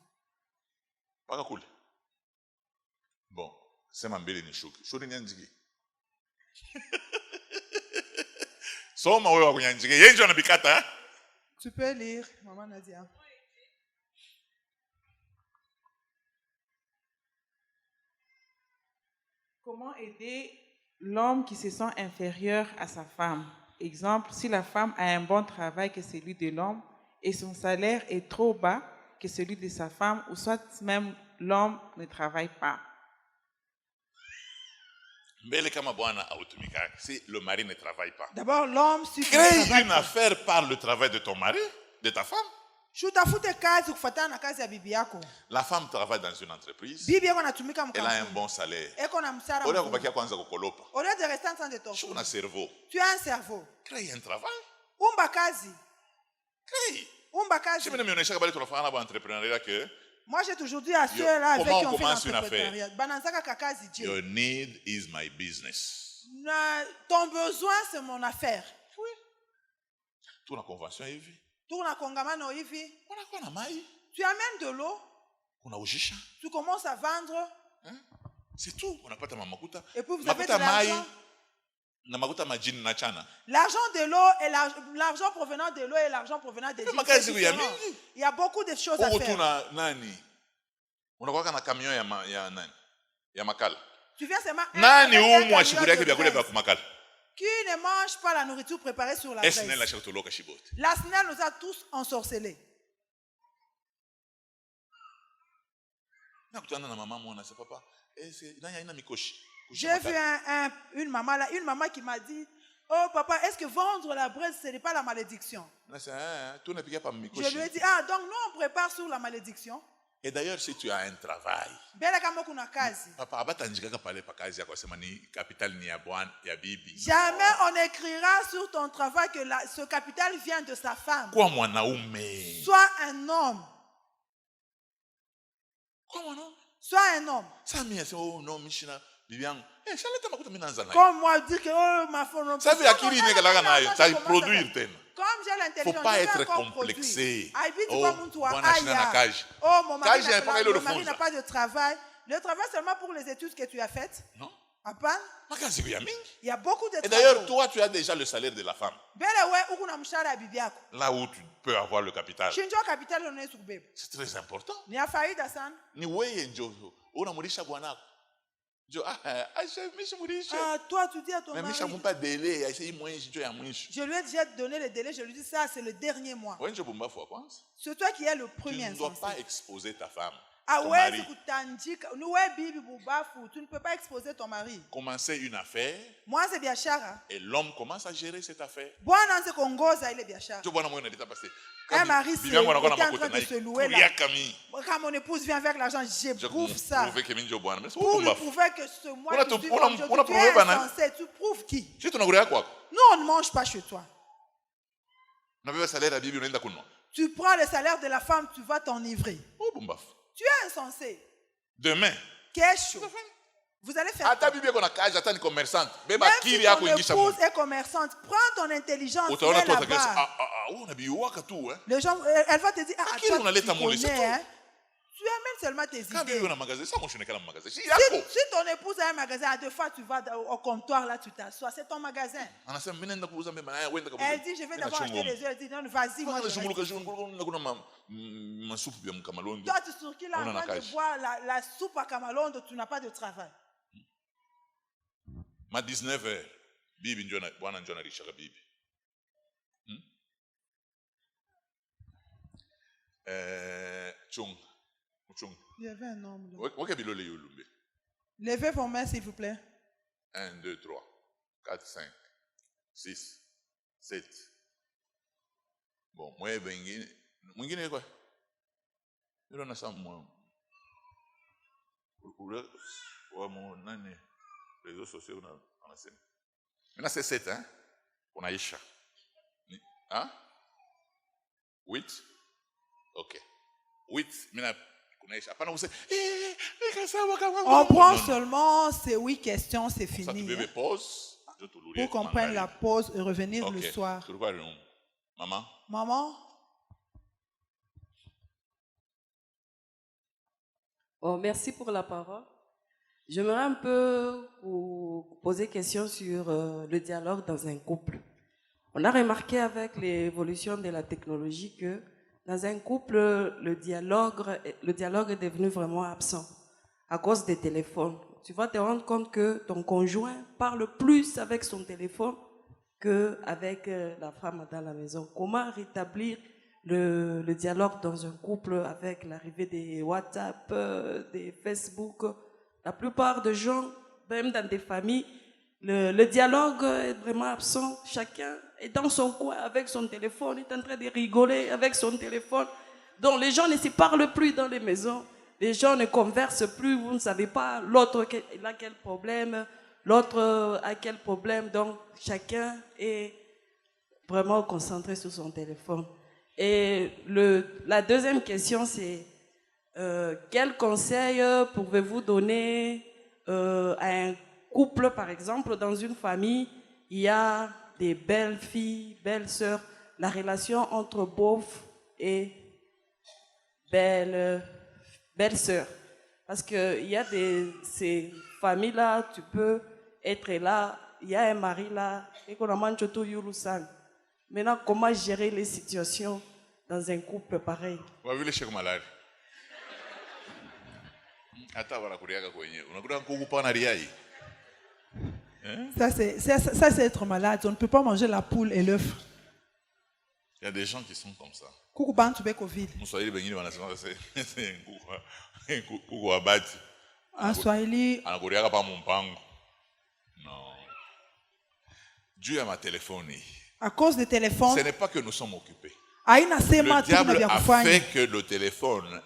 Bon, c'est ma belle nishuki. Shuri nyanjigi. Tu peux lire, Maman Nadia. Comment aider l'homme qui se sent inférieur à sa femme? Exemple, si la femme a un bon travail que celui de l'homme et son salaire est trop bas que celui de sa femme, ou soit même l'homme ne travaille pas. Si le mari ne travaille pas. D'abord, l'homme crée une affaire par le travail de ton mari, de ta femme. La femme travaille dans une entreprise. Elle a un bon salaire. Au lieu de rester en train de torcher, tu as un cerveau. Crée un travail. Crée. Moi, j'ai toujours dit à ceux-là avec qui on fait l'entrepreneuriat, your need is my business. Ton besoin, c'est mon affaire. Oui. Tout la convention est vue. Tu amènes de l'eau. Tu commences à vendre. C'est tout. Et puis vous avez de l'argent. L'argent de l'eau et l'argent provenant de l'eau et l'argent provenant des jeans. Il y a beaucoup de choses à faire. Tu viens seulement qui ne mange pas la nourriture préparée sur la graisse. La SNEL nous a tous ensorcelés. J'ai vu une maman là, une maman qui m'a dit, Oh papa, est-ce que vendre la braise, ce n'est pas la malédiction? Je lui ai dit, ah donc nous on prépare sur la malédiction. Et d'ailleurs, si tu as un travail, papa, jamais on écrira sur ton travail que ce capital vient de sa femme. Sois un homme. Sois un homme. Comme moi dire que oh ma femme. Ça veut dire ça produire. Comme j'ai l'intelligence, il ne faut pas être complexé. Oh mon mari n'a pas de travail. Le travail seulement pour les études que tu as faites? Non. Il y a beaucoup de travail. Et d'ailleurs, toi, tu as déjà le salaire de la femme. Là où tu peux avoir le capital. C'est très important. Toi tu dis à ton mari. Je lui ai déjà donné le délai, je lui dis ça c'est le dernier mois. C'est toi qui es le premier. Tu ne dois pas exposer ta femme. Ton mari. Tu ne peux pas exposer ton mari. Commencer une affaire. Moi c'est biashara. Et l'homme commence à gérer cette affaire. Un mari est en train de se louer là. Quand mon épouse vient avec l'argent, j'éprouve ça. Pour lui prouver que ce mois tu es insensé. Tu prouves qui? Nous on ne mange pas chez toi. Tu prends le salaire de la femme, tu vas t'enivrer. Tu es insensé. Demain. Qu'est-ce que vous allez faire? Même si ton épouse est commerçante, prends ton intelligence. Les gens, elle va te dire, ah, toi, tu connais, hein? Tu amènes seulement tes idées. Si ton épouse a un magasin, à deux fois tu vas au comptoir, là tu t'assois, c'est ton magasin. Elle dit, je vais d'abord acheter les œufs. Elle dit, non, vas-y, moi je reste. Toi tu circules là en train de boire la soupe à Kamalondo, tu n'as pas de travail. Ma 19h, bibi njona bwana njona rishaka bibi. Chung. Il y avait un homme là. Levez vos mains s'il vous plaît. 1, 2, 3, 4, 5, 6, 7. Bon, moi mwingine quoi? Ndio na samu. Wa mo nani? Réseaux sociaux on a 7. Maintenant c'est 7 hein? On a Isha. Hein? 8? OK. 8 maintenant on prend seulement ces 8 questions, c'est fini. Pour qu'on prenne la pause et revenir le soir. Maman? Oh, merci pour la parole. J'aimerais un peu vous poser question sur le dialogue dans un couple. On a remarqué avec l'évolution de la technologie que dans un couple, le dialogue est devenu vraiment absent à cause des téléphones. Tu vas te rendre compte que ton conjoint parle plus avec son téléphone qu'avec la femme dans la maison. Comment rétablir le dialogue dans un couple avec l'arrivée des WhatsApp, des Facebook? La plupart des gens, même dans des familles, le dialogue est vraiment absent. Chacun est dans son coin avec son téléphone, est en train de rigoler avec son téléphone. Donc les gens ne se parlent plus dans les maisons. Les gens ne conversent plus. Vous ne savez pas l'autre a quel problème, l'autre a quel problème. Donc chacun est vraiment concentré sur son téléphone. Et la deuxième question, c'est quel conseil pouvez-vous donner à un couple, par exemple, dans une famille, il y a des belles filles, belles sœurs, la relation entre beauf et belle sœur. Parce qu'il y a ces familles-là, tu peux être là, il y a un mari là, et qu'on a mangé tout Yurusan. Maintenant, comment gérer les situations dans un couple pareil? Ça c'est être malade. On ne peut pas manger la poule et l'œuf. Il y a des gens qui sont comme ça. En Swahili, non. Dieu m'a téléphoné. À cause du téléphone. Ce n'est pas que nous sommes occupés. Le diable a fait que le téléphone,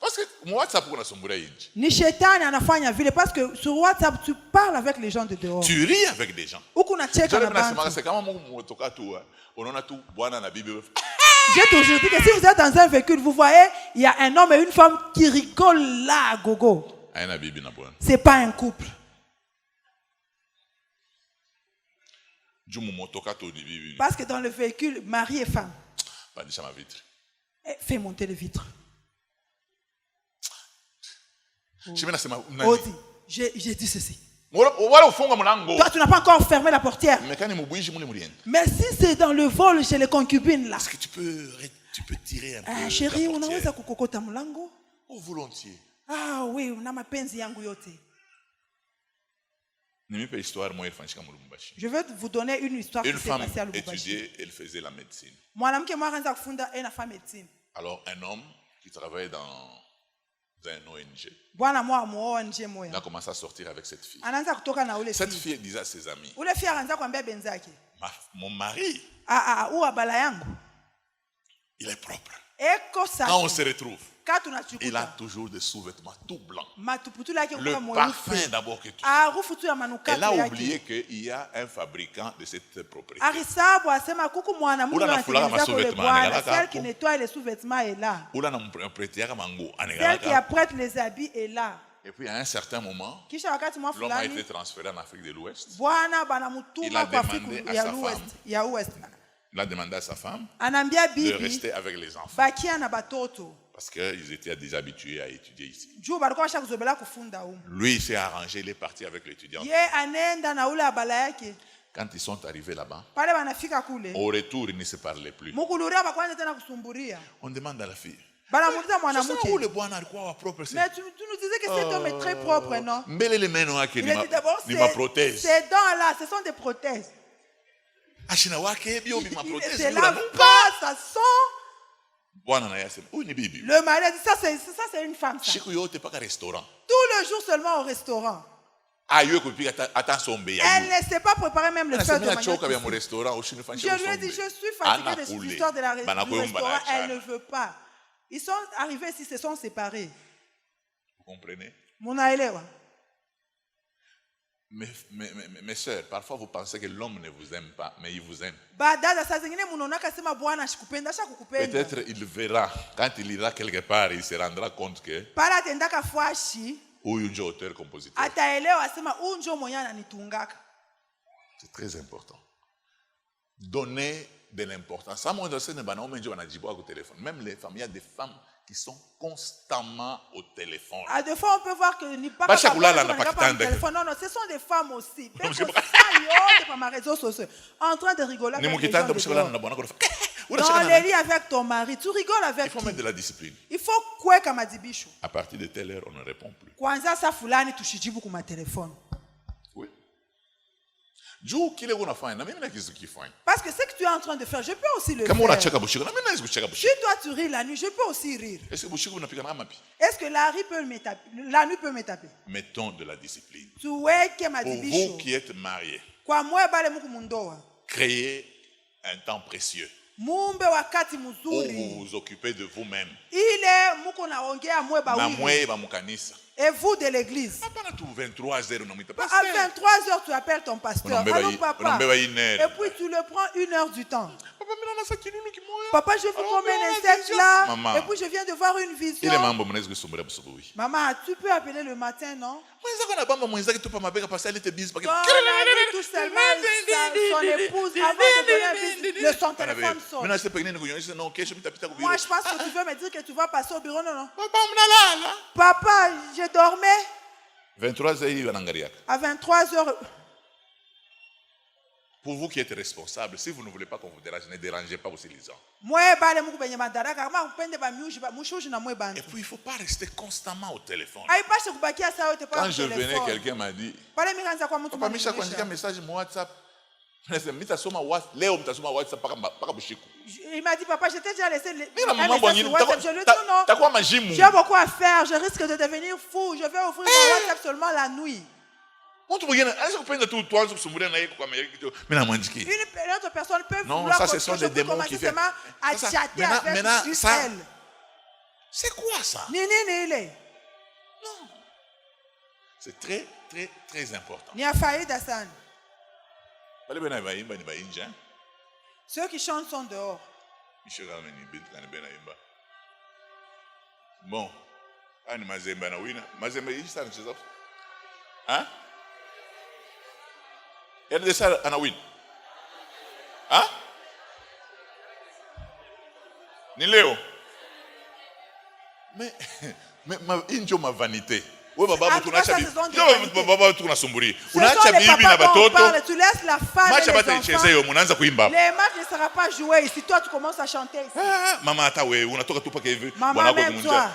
parce que WhatsApp, ni shetani anafanya vile parce que sur WhatsApp tu parles avec les gens de dehors. Tu ris avec des gens. J'ai toujours dit que si vous êtes dans un véhicule, vous voyez, il y a un homme et une femme qui rigolent là, gogo. C'est pas un couple. Parce que dans le véhicule, mari et femme. Fais monter les vitres. Odi, j'ai dit ceci. Toi, tu n'as pas encore fermé la portière. Mais si c'est dans le vol chez les concubines là. Est-ce que tu peux tirer un peu? Chérie, unaweza kukokota mlango? Oh, volontiers. Ah oui, una mapenzi yangu yote. Je vais vous donner une histoire qui s'est passée à Lubumbashi. Une femme étudiait, elle faisait la médecine. Alors un homme qui travaillait dans un ONG. Il a commencé à sortir avec cette fille. Cette fille disait à ses amis, mon mari, il est propre. Quand on se retrouve, il a toujours des sous-vêtements tout blancs. Le parfum d'abord que tout. Elle a oublié qu'il y a un fabricant de cette propriété. Celle qui nettoie les sous-vêtements est là. Celle qui apprête les habits est là. Et puis à un certain moment, l'homme a été transféré en Afrique de l'Ouest. Il a demandé à sa femme de rester avec les enfants. Parce qu'ils étaient déjà habitués à étudier ici. Lui, il s'est arrangé, il est parti avec l'étudiant. Quand ils sont arrivés là-bas, au retour, ils ne se parlaient plus. On demande à la fille. Mais tu nous disais que cet homme est très propre, non? Il a dit d'abord, ces dents-là, ce sont des prothèses. Il ne se lave pas, ça sent. Le mari a dit, ça c'est une femme. Ça. Tout le jour seulement au restaurant. Elle ne sait pas préparer même le feu de manière. Je lui ai dit, je suis fatiguée de cette histoire du restaurant. Elle ne veut pas. Ils sont arrivés ici, se sont séparés. Vous comprenez? Mes soeurs, parfois vous pensez que l'homme ne vous aime pas, mais il vous aime. Peut-être il verra, quand il ira quelque part, il se rendra compte que ou auteur-compositeur. C'est très important. Donnez de l'importance. Même les femmes, il y a des femmes qui sont constamment au téléphone. Des fois, on peut voir que n'y pas téléphone. Non, ce sont des femmes aussi. En train de rigoler. Dans les lits avec ton mari, tu rigoles avec il faut mettre de la discipline. Il faut quoi comme Adibisho. À partir de telle heure, on ne répond plus. Oui. Parce que ce que tu es en train de faire, je peux aussi le faire. Si toi tu ris la nuit, je peux aussi rire. Est-ce que la nuit peut me taper? Mettons de la discipline. Pour vous qui êtes mariés, créez un temps précieux où vous vous occupez de vous-même. Et vous de l'église. À 23h, tu appelles ton pasteur. Allô, papa. Et puis tu le prends 1 heure du temps. Papa, je vous promène un set là. Et puis je viens de voir une vision. Maman, tu peux appeler le matin, non? Tout seulement son épouse avant de donner son téléphone sonne. Moi, je pense que tu veux me dire que tu vas passer au bureau, non? Papa, je dormais. 23h. À 23h. Pour vous qui êtes responsables, si vous ne voulez pas qu'on vous dérange, ne dérangez pas aussi les gens. Et puis il ne faut pas rester constamment au téléphone. Quand je venais, quelqu'un m'a dit, Papa Micha, quand j'ai un message sur WhatsApp, il m'a dit, papa, je t'ai déjà laissé un message sur WhatsApp. Je lui ai dit non, j'ai beaucoup à faire, je risque de devenir fou, je vais ouvrir mon WhatsApp seulement la nuit. Une autre personne peut non, vouloir ça, ce sont des démons qui font. Maintenant, ça, c'est quoi ça? Non. C'est très, très, très important. Ceux qui chantent sont dehors. Bon. Hein? Il y a des salles à Nawin. Hein? Ni Léo. Mais ma vanité. Tu laisses la femme et les enfants. Les matchs ne seront pas joués si toi tu commences à chanter ici. Maman, maman, même toi.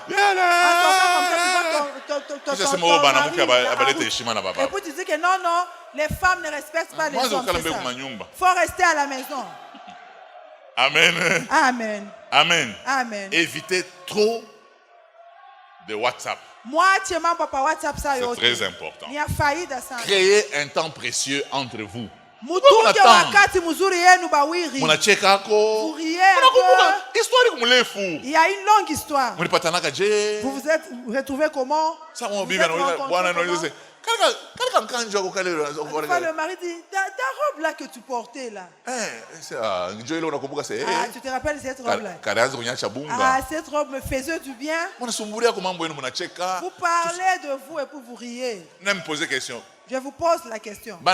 Et puis tu dis que non, les femmes ne respectent pas les hommes. Il faut rester à la maison. Amen. Amen. Amen. Amen. Évitez trop de WhatsApp. C'est très important. Il y a failli dans ça. Créez un temps précieux entre vous. Vous riez il y a une longue histoire. Vous vous êtes retrouvés comment? Le mari dit, ta robe là que tu portais là. Tu te rappelles cette robe là? Cette robe me faisait du bien. Vous parlez de vous et puis vous riez. Je vous pose la question. Qui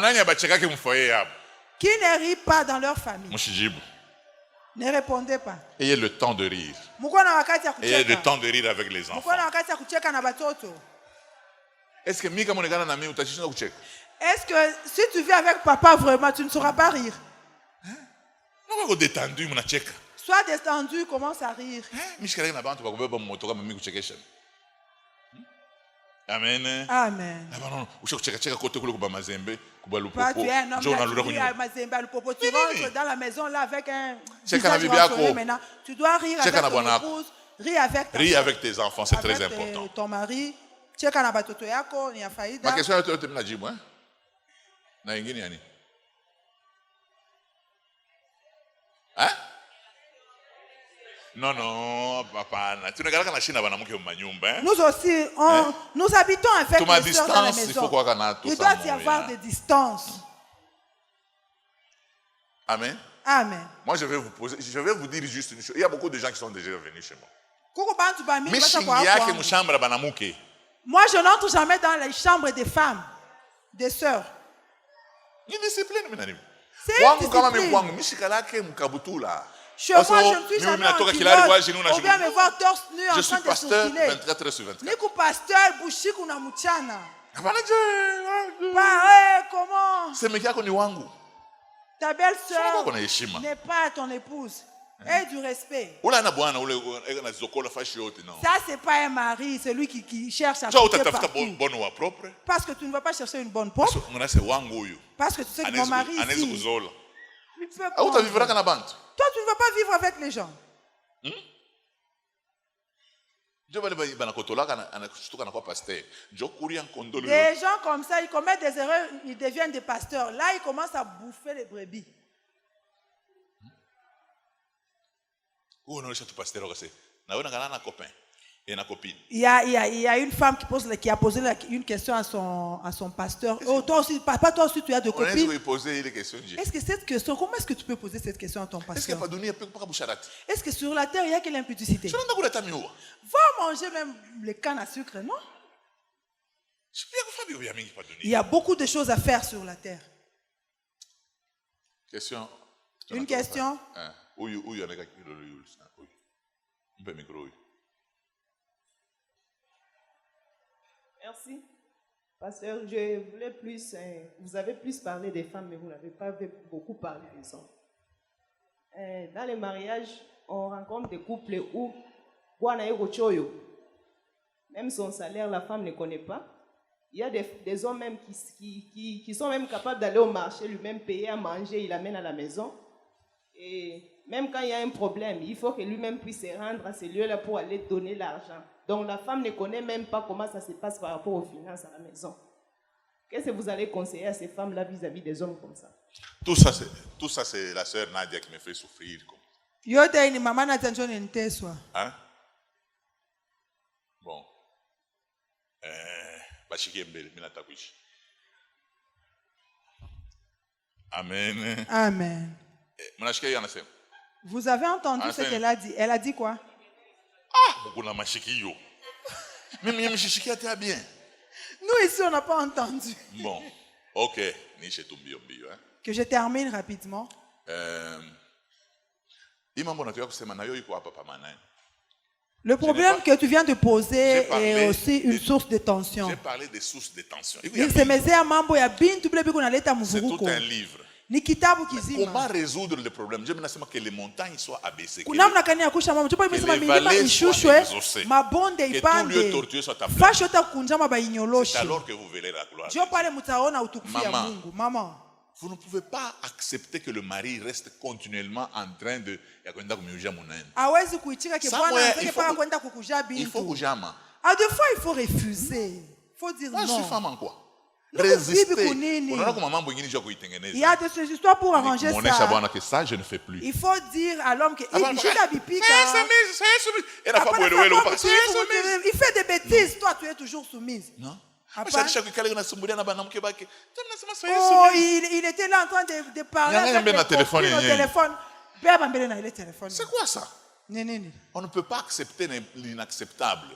ne rit pas dans leur famille? Ne répondez pas. Ayez le temps de rire. Ayez le temps de rire avec les enfants. Est-ce que si tu vis avec papa vraiment, tu ne sauras pas rire? Sois détendu, commence à rire. Amen. Amen. Tu es un homme tu rentres dans la maison là avec un visage renflé maintenant. Tu dois rire avec ton épouse, rire avec tes enfants, c'est très important. Ton mari. Ma question est hein? Non, papa. Nous aussi, nous habitons avec les sœurs dans la maison. Il doit y avoir des distances. Amen. Amen. Moi, je vais vous dire juste une chose. Il y a beaucoup de gens qui sont déjà venus chez moi. Moi, je n'entre jamais dans les chambres des femmes, des sœurs. C'est une discipline. Chez moi, je ne suis jamais en culotte. On vient me voir torse nu en train de circuler. 24 sur 24. Niku pasteur Bushiku na mchana. Comment? Ta belle-sœur n'est pas ton épouse. Et du respect. Ça, c'est pas un mari, c'est lui qui cherche à couper partout. Parce que tu ne vas pas chercher une bonne propre. Parce que tu sais que mon mari ici, toi, tu ne vas pas vivre avec les gens. Des gens comme ça, ils commettent des erreurs, ils deviennent des pasteurs. Là, ils commencent à bouffer les brebis. Il y a une femme qui a posé une question à son pasteur. Oh, toi aussi, papa, toi aussi tu as de copines. Est-ce que cette question, comment est-ce que tu peux poser cette question à ton pasteur? Est-ce que sur la terre il y a quelle impudicité? Va manger même les cannes à sucre, non? Il y a beaucoup de choses à faire sur la terre. Une question? Merci. Pasteur, je voulais plus, vous avez plus parlé des femmes, mais vous n'avez pas beaucoup parlé des hommes. Dans les mariages, on rencontre des couples où, même son salaire, la femme ne connaît pas. Il y a des hommes même qui sont même capables d'aller au marché, lui-même payer à manger, il l'amène à la maison. Et même quand il y a un problème, il faut que lui-même puisse se rendre à ces lieux-là pour aller donner l'argent. Donc la femme ne connaît même pas comment ça se passe par rapport aux finances à la maison. Qu'est-ce que vous allez conseiller à ces femmes-là vis-à-vis des hommes comme ça? Tout ça, c'est la sœur Nadia qui me fait souffrir. Hein? Bon. Amen. Amen. Vous avez entendu ce qu'elle a dit? Elle a dit quoi? Nous ici, on n'a pas entendu. Bon, ok. Que je termine rapidement. Le problème que tu viens de poser est aussi une source de tension. J'ai parlé des sources de tension. C'est tout un livre. Comment résoudre le problème? Je me dis que les montagnes soient abaissées, que les vallées soient exaucées, que tout lieu tortueux soit appelé. C'est alors que vous verrez la gloire. Maman, vous ne pouvez pas accepter que le mari reste continuellement en train de... Il faut que j'aime. Des fois, il faut refuser. Il faut dire non. Moi, je suis femme en quoi? Résister. Il y a des histoires pour arranger ça. Je ne fais plus. Il faut dire à l'homme que il fait des bêtises. Toi, tu es toujours soumise. Non. Il était là en train de parler avec le téléphone. C'est quoi ça? On ne peut pas accepter l'inacceptable.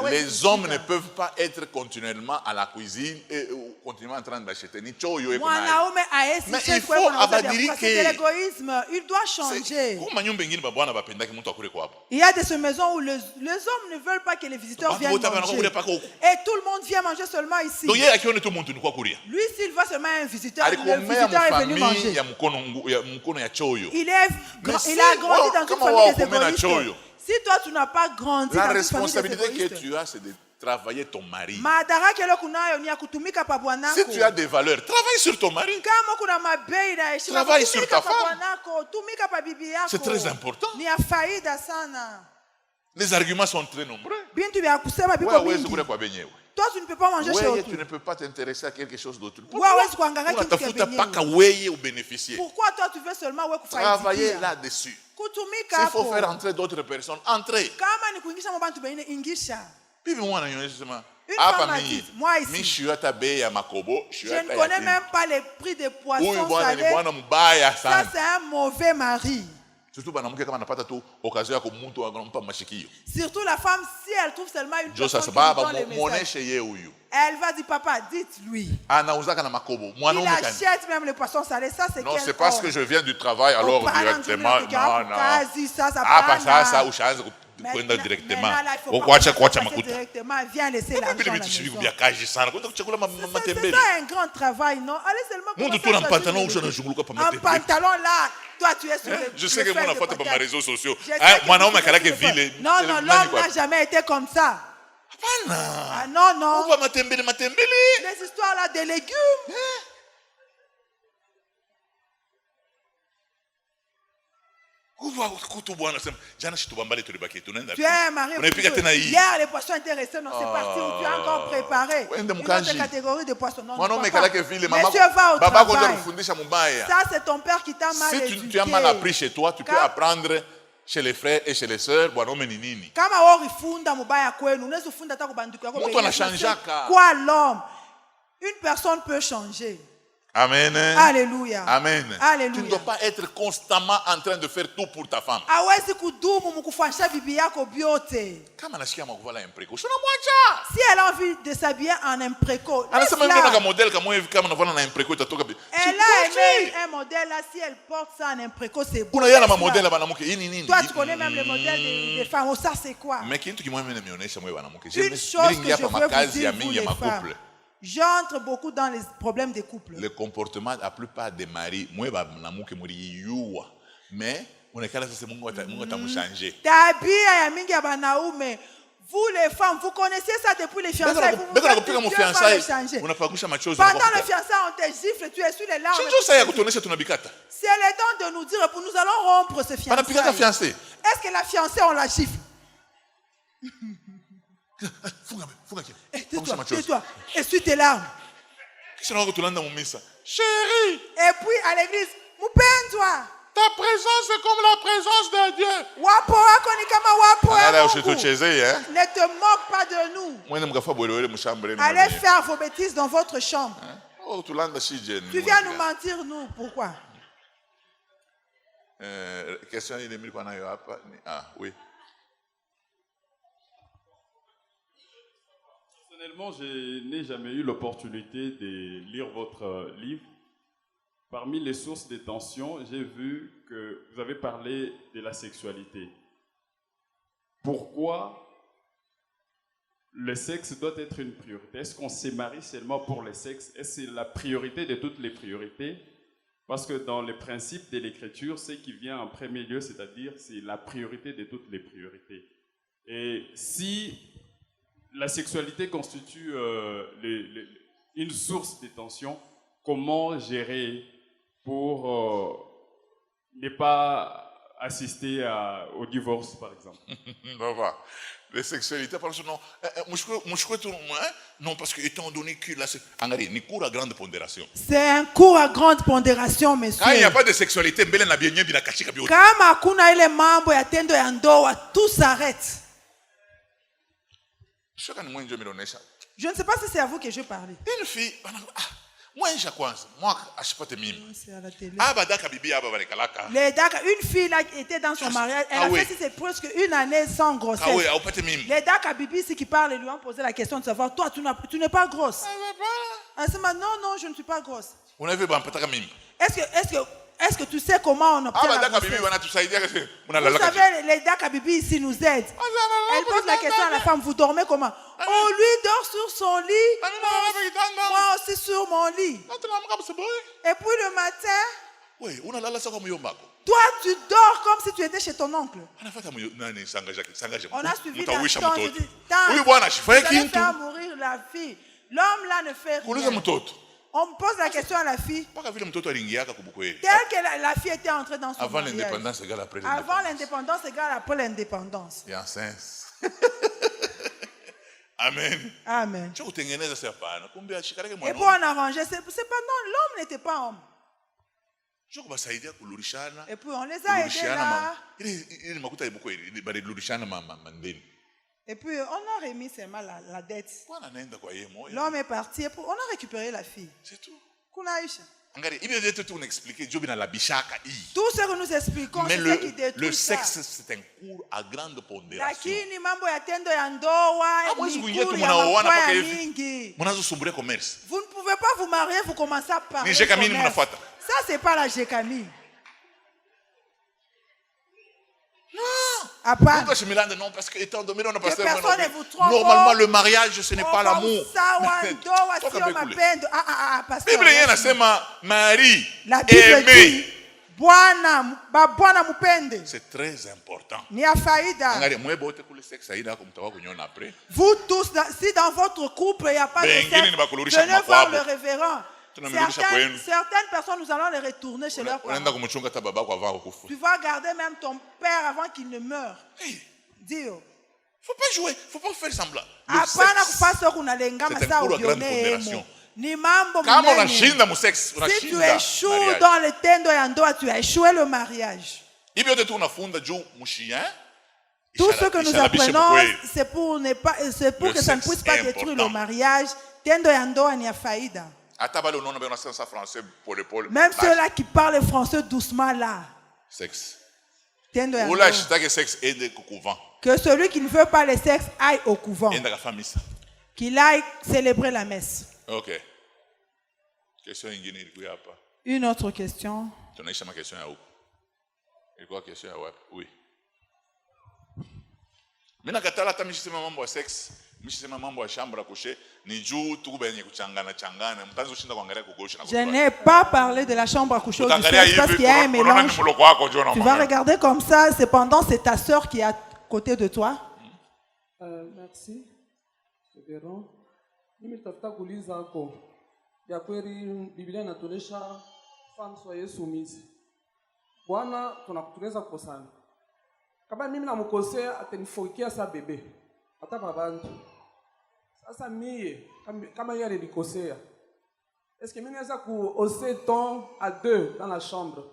Les hommes ne peuvent pas être continuellement à la cuisine et continuellement en train d'acheter. Mais il faut c'est l'égoïsme. Il doit changer. Il y a des maisons où les hommes ne veulent pas que les visiteurs viennent manger. Et tout le monde vient manger seulement ici. Lui, s'il va seulement un visiteur, le visiteur est venu manger. Il a grandi dans une famille des égoïstes. Si toi tu n'as pas grandi la dans une responsabilité famille des que tu as, c'est de travailler ton mari. Si tu as des valeurs, travaille sur ton mari. Travaille sur ta femme. C'est très important. Les arguments sont très nombreux. Toi, tu ne peux pas manger chez autrui. Tu ne peux pas t'intéresser à quelque chose d'autre. Pourquoi toi, tu veux seulement travailler là-dessus? S'il faut faire entrer d'autres personnes, entrez. Moi ici, je ne connais même pas les prix des poissons salés. Ça, c'est un mauvais mari. Surtout la femme, si elle trouve seulement une personne qui lui donne les messages, elle va dire, papa, dites-lui. Il achète même les poissons salés. Ça, c'est non, c'est parce que je viens du travail, alors directement. Directement. Viens laisser l'argent à la maison. C'est un grand travail, non? Allez seulement en pantalon là. Toi, tu es sur le je sais que mon enfant est pas mes réseaux sociaux. Non, l'homme n'a jamais été comme ça. Ah non. Les histoires là des légumes. Tu es un mari. Hier, les poissons intéressés, non, c'est parti où tu as encore préparé une autre catégorie de poissons. Non, monsieur va au travail. Ça, c'est ton père qui t'a mal éduqué. Si tu as mal appris chez toi, tu peux apprendre chez les frères et chez les sœurs. Quoi, l'homme? Une personne peut changer. Amen. Alléluia. Amen. Alléluia. Tu ne dois pas être constamment en train de faire tout pour ta femme. Si elle a envie de s'habiller en impréco, elle a aimé un modèle là, si elle porte ça en impréco, c'est beau. Toi, tu connais même le modèle des femmes. Ça, c'est quoi? Une chose que je veux vous dire, vous les femmes. J'entre beaucoup dans les problèmes des couples. Le comportement de la plupart des maris, mais on est calé, c'est mon changer. Vous les femmes, vous connaissez ça depuis les fiançailles. Pendant le fiançailles, on te gifle, tu es sur les larmes. C'est le temps de nous dire que nous allons rompre ce fiançailles. Est-ce que la fiancée, on la gifle? Tais-toi, essuie tes larmes. Chérie. Et puis à l'église, Mupendwa. Ta présence est comme la présence de Dieu. Ne te moque pas de nous. Allez faire vos bêtises dans votre chambre. Tu viens nous mentir, nous. Pourquoi? Question oui. Personnellement, je n'ai jamais eu l'opportunité de lire votre livre. Parmi les sources de tension, j'ai vu que vous avez parlé de la sexualité. Pourquoi le sexe doit être une priorité? Est-ce qu'on se marie seulement pour le sexe? Est-ce que c'est la priorité de toutes les priorités? Parce que dans le principe de l'écriture, ce qui vient en premier lieu, c'est-à-dire c'est la priorité de toutes les priorités. Et si la sexualité constitue une source de tension, comment gérer pour ne pas assister au divorce, par exemple? La sexualité, parce que non, parce que étant donné que là, c'est un cours à grande pondération. C'est un cours à grande pondération, monsieur. Quand il n'y a pas de sexualité, tout s'arrête. Je ne sais pas si c'est à vous que je parlais. Une fille, moi, une fille là était dans son mariage, elle a fait presque une année sans grossesse. Les Daka Bibi, ceux qui parlent, lui ont posé la question de savoir, toi, tu n'es pas grosse. Elle s'est dit, non, je ne suis pas grosse. Est-ce que tu sais comment on obtient la grossesse? Vous savez, les Daka Bibi ici nous aident. Elle pose la question à la femme, vous dormez comment? Oh, lui dort sur son lit, moi aussi sur mon lit. Et puis le matin, toi tu dors comme si tu étais chez ton oncle. On a suivi la histoire, vous allez faire mourir la fille. L'homme là ne fait rien. On pose la question à la fille. Telle que la fille était entrée dans son avant mariage. L'indépendance égale après l'indépendance. Avant l'indépendance égale après l'indépendance. Il y a un sens. Amen. Amen. Et puis on a rangé. C'est pas non, l'homme n'était pas homme. Et puis on les a aidés là. Et puis on a remis seulement la dette. L'homme est parti et puis on a récupéré la fille. C'est tout. Tout ce que nous expliquons, c'est ce qui détruit. Le sexe, c'est un cours à grande pondération. Vous ne pouvez pas vous marier, vous commencez à parler. Ça, c'est pas la Jécamie. Non, parce que étant donné normalement le mariage ce n'est pas l'amour. Marie, la Bible dit c'est très important. Vous tous, si dans votre couple il n'y a pas de sexe, venez voir le révérend. Certaines personnes, nous allons les retourner chez leurs parents. Tu vas garder même ton père avant qu'il ne meure. Dis. Faut pas jouer, faut pas faire semblant. C'est un cours à grande pondération. Si tu échoues dans le tendo et ndoa, tu as échoué le mariage. Tout ce que nous apprenons, c'est pour que ça ne puisse pas détruire le mariage. Tendo et ndoa ni a faïda. Même ceux-là qui parlent français doucement là. Sexe. Que celui qui ne veut pas le sexe aille au couvent. Qu'il aille célébrer la messe. Ok. Une autre question. Oui. Je n'ai pas parlé de la chambre à coucher ou du sexe parce qu'il y a un mélange. Tu vas regarder comme ça, cependant c'est ta soeur qui est à côté de toi. Merci. Nimetafuta kuuliza hapo. Ya kweli Biblia inatuonyesha femme soyez soumise. Bwana tunaweza kukosana. Kama mimi namkosea atanifokia sa bebe. Hata babantu. Sasa mie kama yeye alikosea. Est-ce que mimi aza ku ose ton à deux dans la chambre?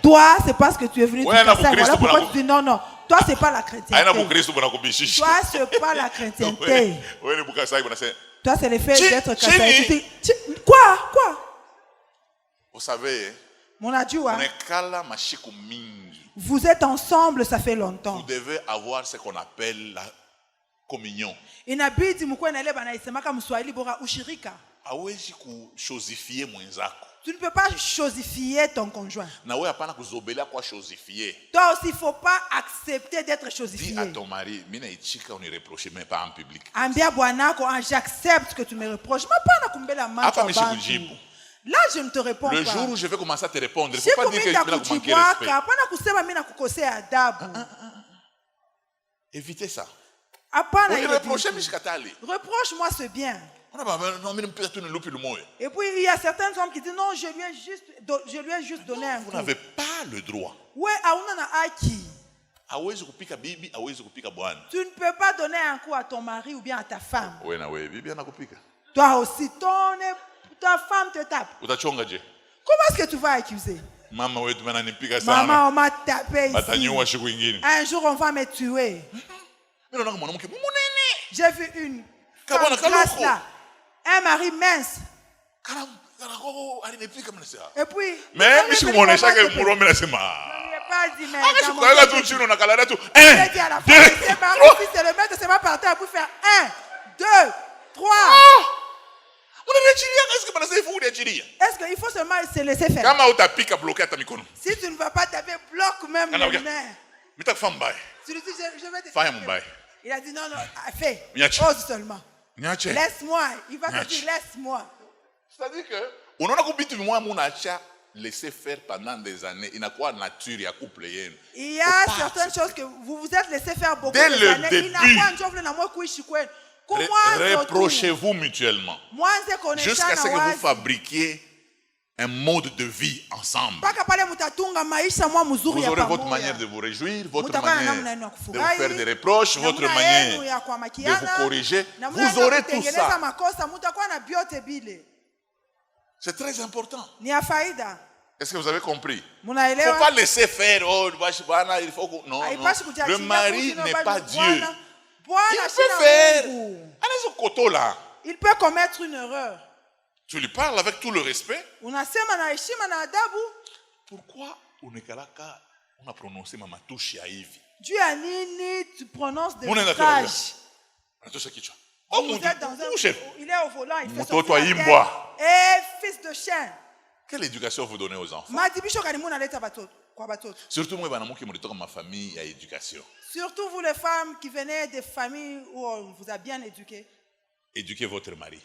Toi, c'est parce que tu es venu du Kassai. Voilà pourquoi tu dis non, non. Toi, c'est pas la chrétienté. Toi, c'est pas la chrétienté. Toi, c'est le fait d'être Kassai. Quoi? Vous savez, vous êtes ensemble, ça fait longtemps. Vous devez avoir ce qu'on appelle la communion. Tu ne peux pas chosifier ton conjoint. Toi aussi, il ne faut pas accepter d'être chosifié. Dis à ton mari, on ne reproche même pas en public. J'accepte que tu me reproches. Là, je ne te réponds pas. Le jour où je vais commencer à te répondre, il ne faut pas dire que je vais manquer respect. Évitez ça. Reproche-moi ce bien. Et puis il y a certains hommes qui disent non, je lui ai juste donné un coup. Vous n'avez pas le droit. Tu ne peux pas donner un coup à ton mari ou bien à ta femme. Toi aussi, ta femme te tape. Comment est-ce que tu vas accuser? Maman, on m'a tapé ici. Un jour, on va me tuer. J'ai vu une femme grasse là. Un mari mince. Et puis, mais je ne pas dit, mais c'est le maître, c'est ma partie pour faire 1, 2, 3. Est-ce qu'il faut seulement se laisser faire? Si tu ne vas pas taper, bloque même les mains. Tu lui dis, je vais te faire. Il a dit non, non, fais. Ose seulement. Laisse-moi. Il va te dire, laisse-moi. C'est-à-dire que, on a laissé faire pendant des années. Il y a quoi nature, il y a couple. Il y a certaines choses que vous vous êtes laissé faire beaucoup de années. Reprochez-vous mutuellement. Jusqu'à ce que vous fabriquiez un mode de vie ensemble. Vous aurez votre manière de vous réjouir, votre manière de vous faire des reproches, votre manière de vous corriger. Vous aurez tout ça. C'est très important. Est-ce que vous avez compris? Il ne faut pas laisser faire. Non, non. Le mari n'est pas Dieu. Il peut faire. Allez au coteau là. Il peut commettre une erreur. Tu lui parles avec tout le respect. Pourquoi on a prononcé Mama touche à Yves? Dieu a nini, tu prononces des phrases. Il est au volant, il fait son fils de chien. Quelle éducation vous donnez aux enfants? Surtout moi, ma famille a éducation. Surtout vous les femmes qui venez des familles où on vous a bien éduqué. Éduquez votre mari.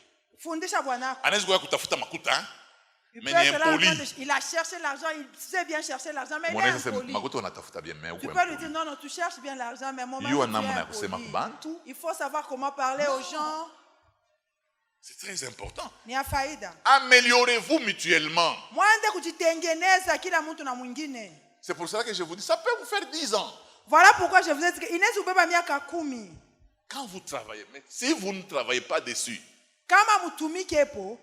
Il a cherché l'argent, il sait bien chercher l'argent, mais il est impoli. Tu peux lui dire non, non, tu cherches bien l'argent, mais mon mari est impoli. Il faut savoir comment parler aux gens. C'est très important. Améliorez-vous mutuellement. C'est pour cela que je vous dis, ça peut vous faire 10 ans. Voilà pourquoi je vous ai dit que quand vous travaillez, mais si vous ne travaillez pas dessus,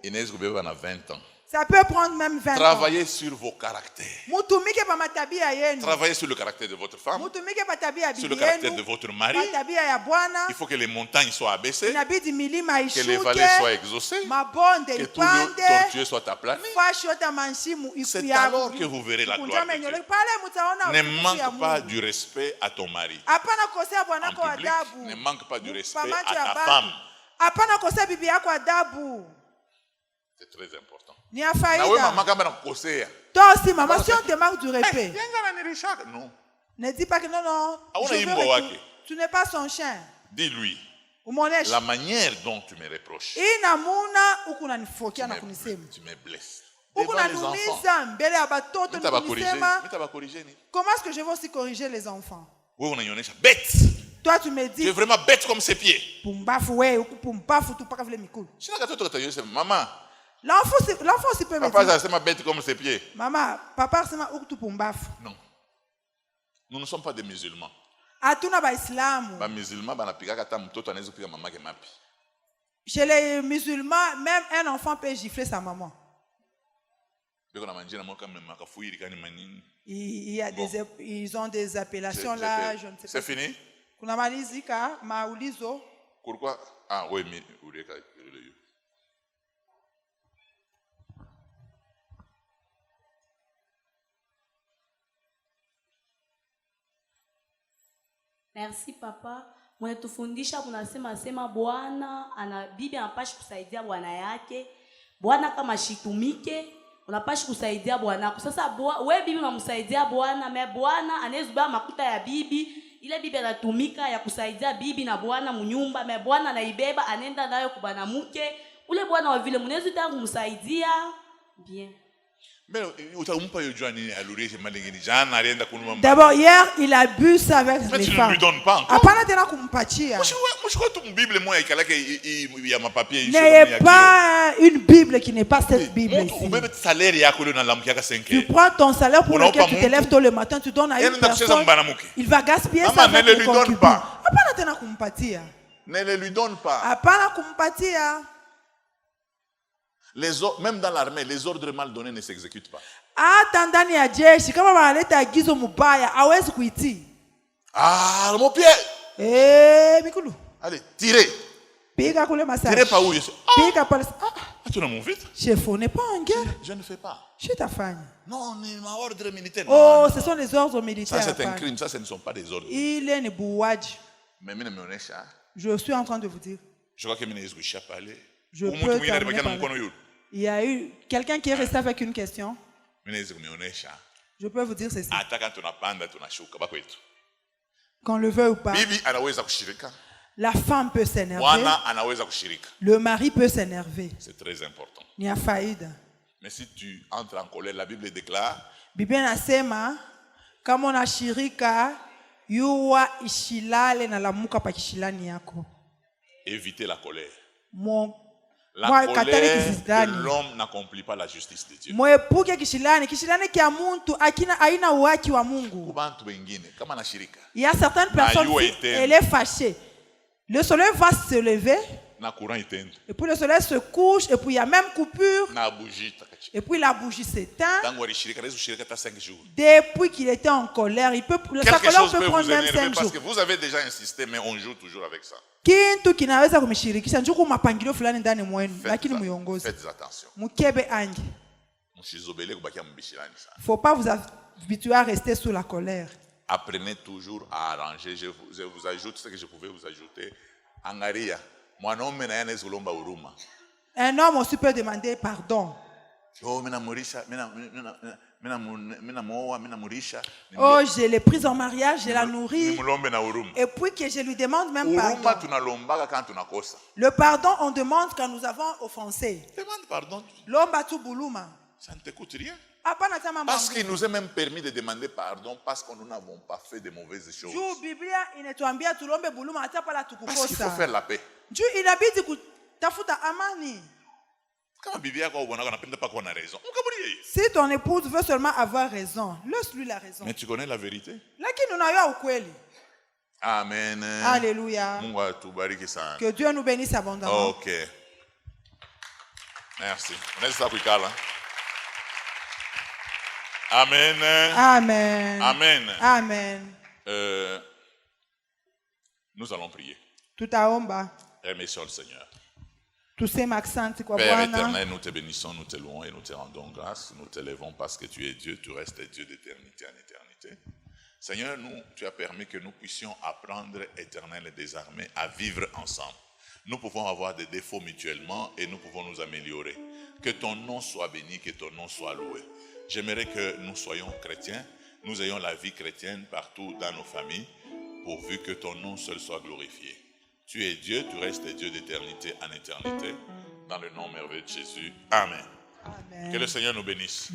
Inès Goubeba a 20 ans. Ça peut prendre même 20 ans. Travaillez sur vos caractères. Travaillez sur le caractère de votre femme. Sur le caractère de votre mari. Il faut que les montagnes soient abaissées. Que les vallées soient exaucées. Que tout le tortueux soit aplani. C'est alors que vous verrez la gloire de Dieu. Ne manque pas du respect à ton mari. En public, ne manque pas du respect à ta femme. C'est très important. Toi aussi, maman, si on te manque du respect, non. Ne dis pas que non, non. Tu n'es pas son chien. Dis-lui la manière dont tu me reproches. Tu me blesses. Devant les enfants. Comment est-ce que je vais aussi corriger les enfants? Bête. Toi, tu me dis. Tu es vraiment bête comme ses pieds. Maman. L'enfant aussi peut me dire. Papa, c'est ma bête comme ses pieds. Maman, papa, c'est ma ou tu Non. Nous ne sommes pas des musulmans. Atuna ba Islamu. Ba musulman banapika kata mtoto anaweza kupiga mamake mapi. Chez les musulmans, même un enfant peut gifler sa maman. Il y a ils ont des appellations là, je ne sais pas. C'est fini? Kunamalizika maulizo. Pourquoi? Ah oui, mais merci papa. Mnatufundisha kunasema Bwana ana bibi anapashi kusaidia bwana yake. Bwana kama shitumike, unapashi kusaidia bwana. Sasa wewe bibi unamsaidia bwana, mais bwana anaweza makuta ya bibi. Ile bibi anatumika ya kusaidia bibi na bwana mnyumba, mais bwana anaibeba anaenda nayo kwa bwanamke. Ule bwana wa vile mnaweza tangu kumsaidia bien. D'abord, hier, il a bu ça avec les femmes. Mais tu ne lui donnes pas encore. N'ayez pas une Bible qui n'est pas cette Bible ici. Tu prends ton salaire pour lequel tu te lèves tôt le matin, tu donnes à une personne, il va gaspiller ça avec les concubins. Ne le lui donne pas. Même dans l'armée, les ordres mal donnés ne s'exécutent pas. Ah, mon pied. Allez, tirez. Tirez par où? Tu n'as mon vite? Chef, on n'est pas en guerre. Je ne fais pas. Je ta femme. Non, on est en ordre militaire. Oh, ce sont les ordres militaires. Ça, c'est un crime. Ça, ce ne sont pas des ordres. Il est bouadj. Mais je suis en train de vous dire. Je crois que je parler. Je peux il y a eu quelqu'un qui est resté avec une question. Je peux vous dire ceci. Qu'on le veut ou pas, la femme peut s'énerver. Le mari peut s'énerver. C'est très important. Il y a faïda. Mais si tu entres en colère, la Bible déclare. Bible nasema kama unashirika yuwa ishilale na lamuka pa kishilani yako. Évitez la colère. La colère de l'homme n'accomplit pas la justice de Dieu. Il y a certaines personnes qui elle est fâchée. Le soleil va se lever. Et puis le soleil se couche. Et puis il y a même coupure. Et puis la bougie s'éteint. Depuis qu'il était en colère, sa colère peut prendre même 5 jours. Parce que vous avez déjà insisté, mais on joue toujours avec ça. Kintu kinaweza kumshirikisha njuku mapangilio fulani ndani mwenu, lakini muiongoze. Faites attention. Mukebe ange. Faut pas vous habituer à rester sous la colère. Apprenez toujours à arranger. Je vous ajoute ce que je pouvais vous ajouter. Angaria, un homme aussi peut demander pardon. Oh, je l'ai prise en mariage, je la nourris. Et puis que je lui demande même pardon. Le pardon, on demande quand nous avons offensé. Demande pardon. Ça ne te coûte rien. Parce qu'il nous est même permis de demander pardon parce que nous n'avons pas fait de mauvaises choses. Parce qu'il faut faire la paix. Si ton épouse veut seulement avoir raison, laisse-lui la raison. Mais tu connais la vérité. Amen. Alléluia. Que Dieu nous bénisse abondamment. Ok. Merci. Amen. Amen. Amen. Amen. Nous allons prier. Remercions le Seigneur. Père éternel, nous te bénissons, nous te louons et nous te rendons grâce. Nous te levons parce que tu es Dieu, tu restes Dieu d'éternité en éternité. Seigneur, tu as permis que nous puissions apprendre, Éternel et désarmé, à vivre ensemble. Nous pouvons avoir des défauts mutuellement et nous pouvons nous améliorer. Que ton nom soit béni, que ton nom soit loué. J'aimerais que nous soyons chrétiens, nous ayons la vie chrétienne partout dans nos familles, pourvu que ton nom seul soit glorifié. Tu es Dieu, tu restes Dieu d'éternité en éternité. Dans le nom merveilleux de Jésus. Amen. Amen. Que le Seigneur nous bénisse.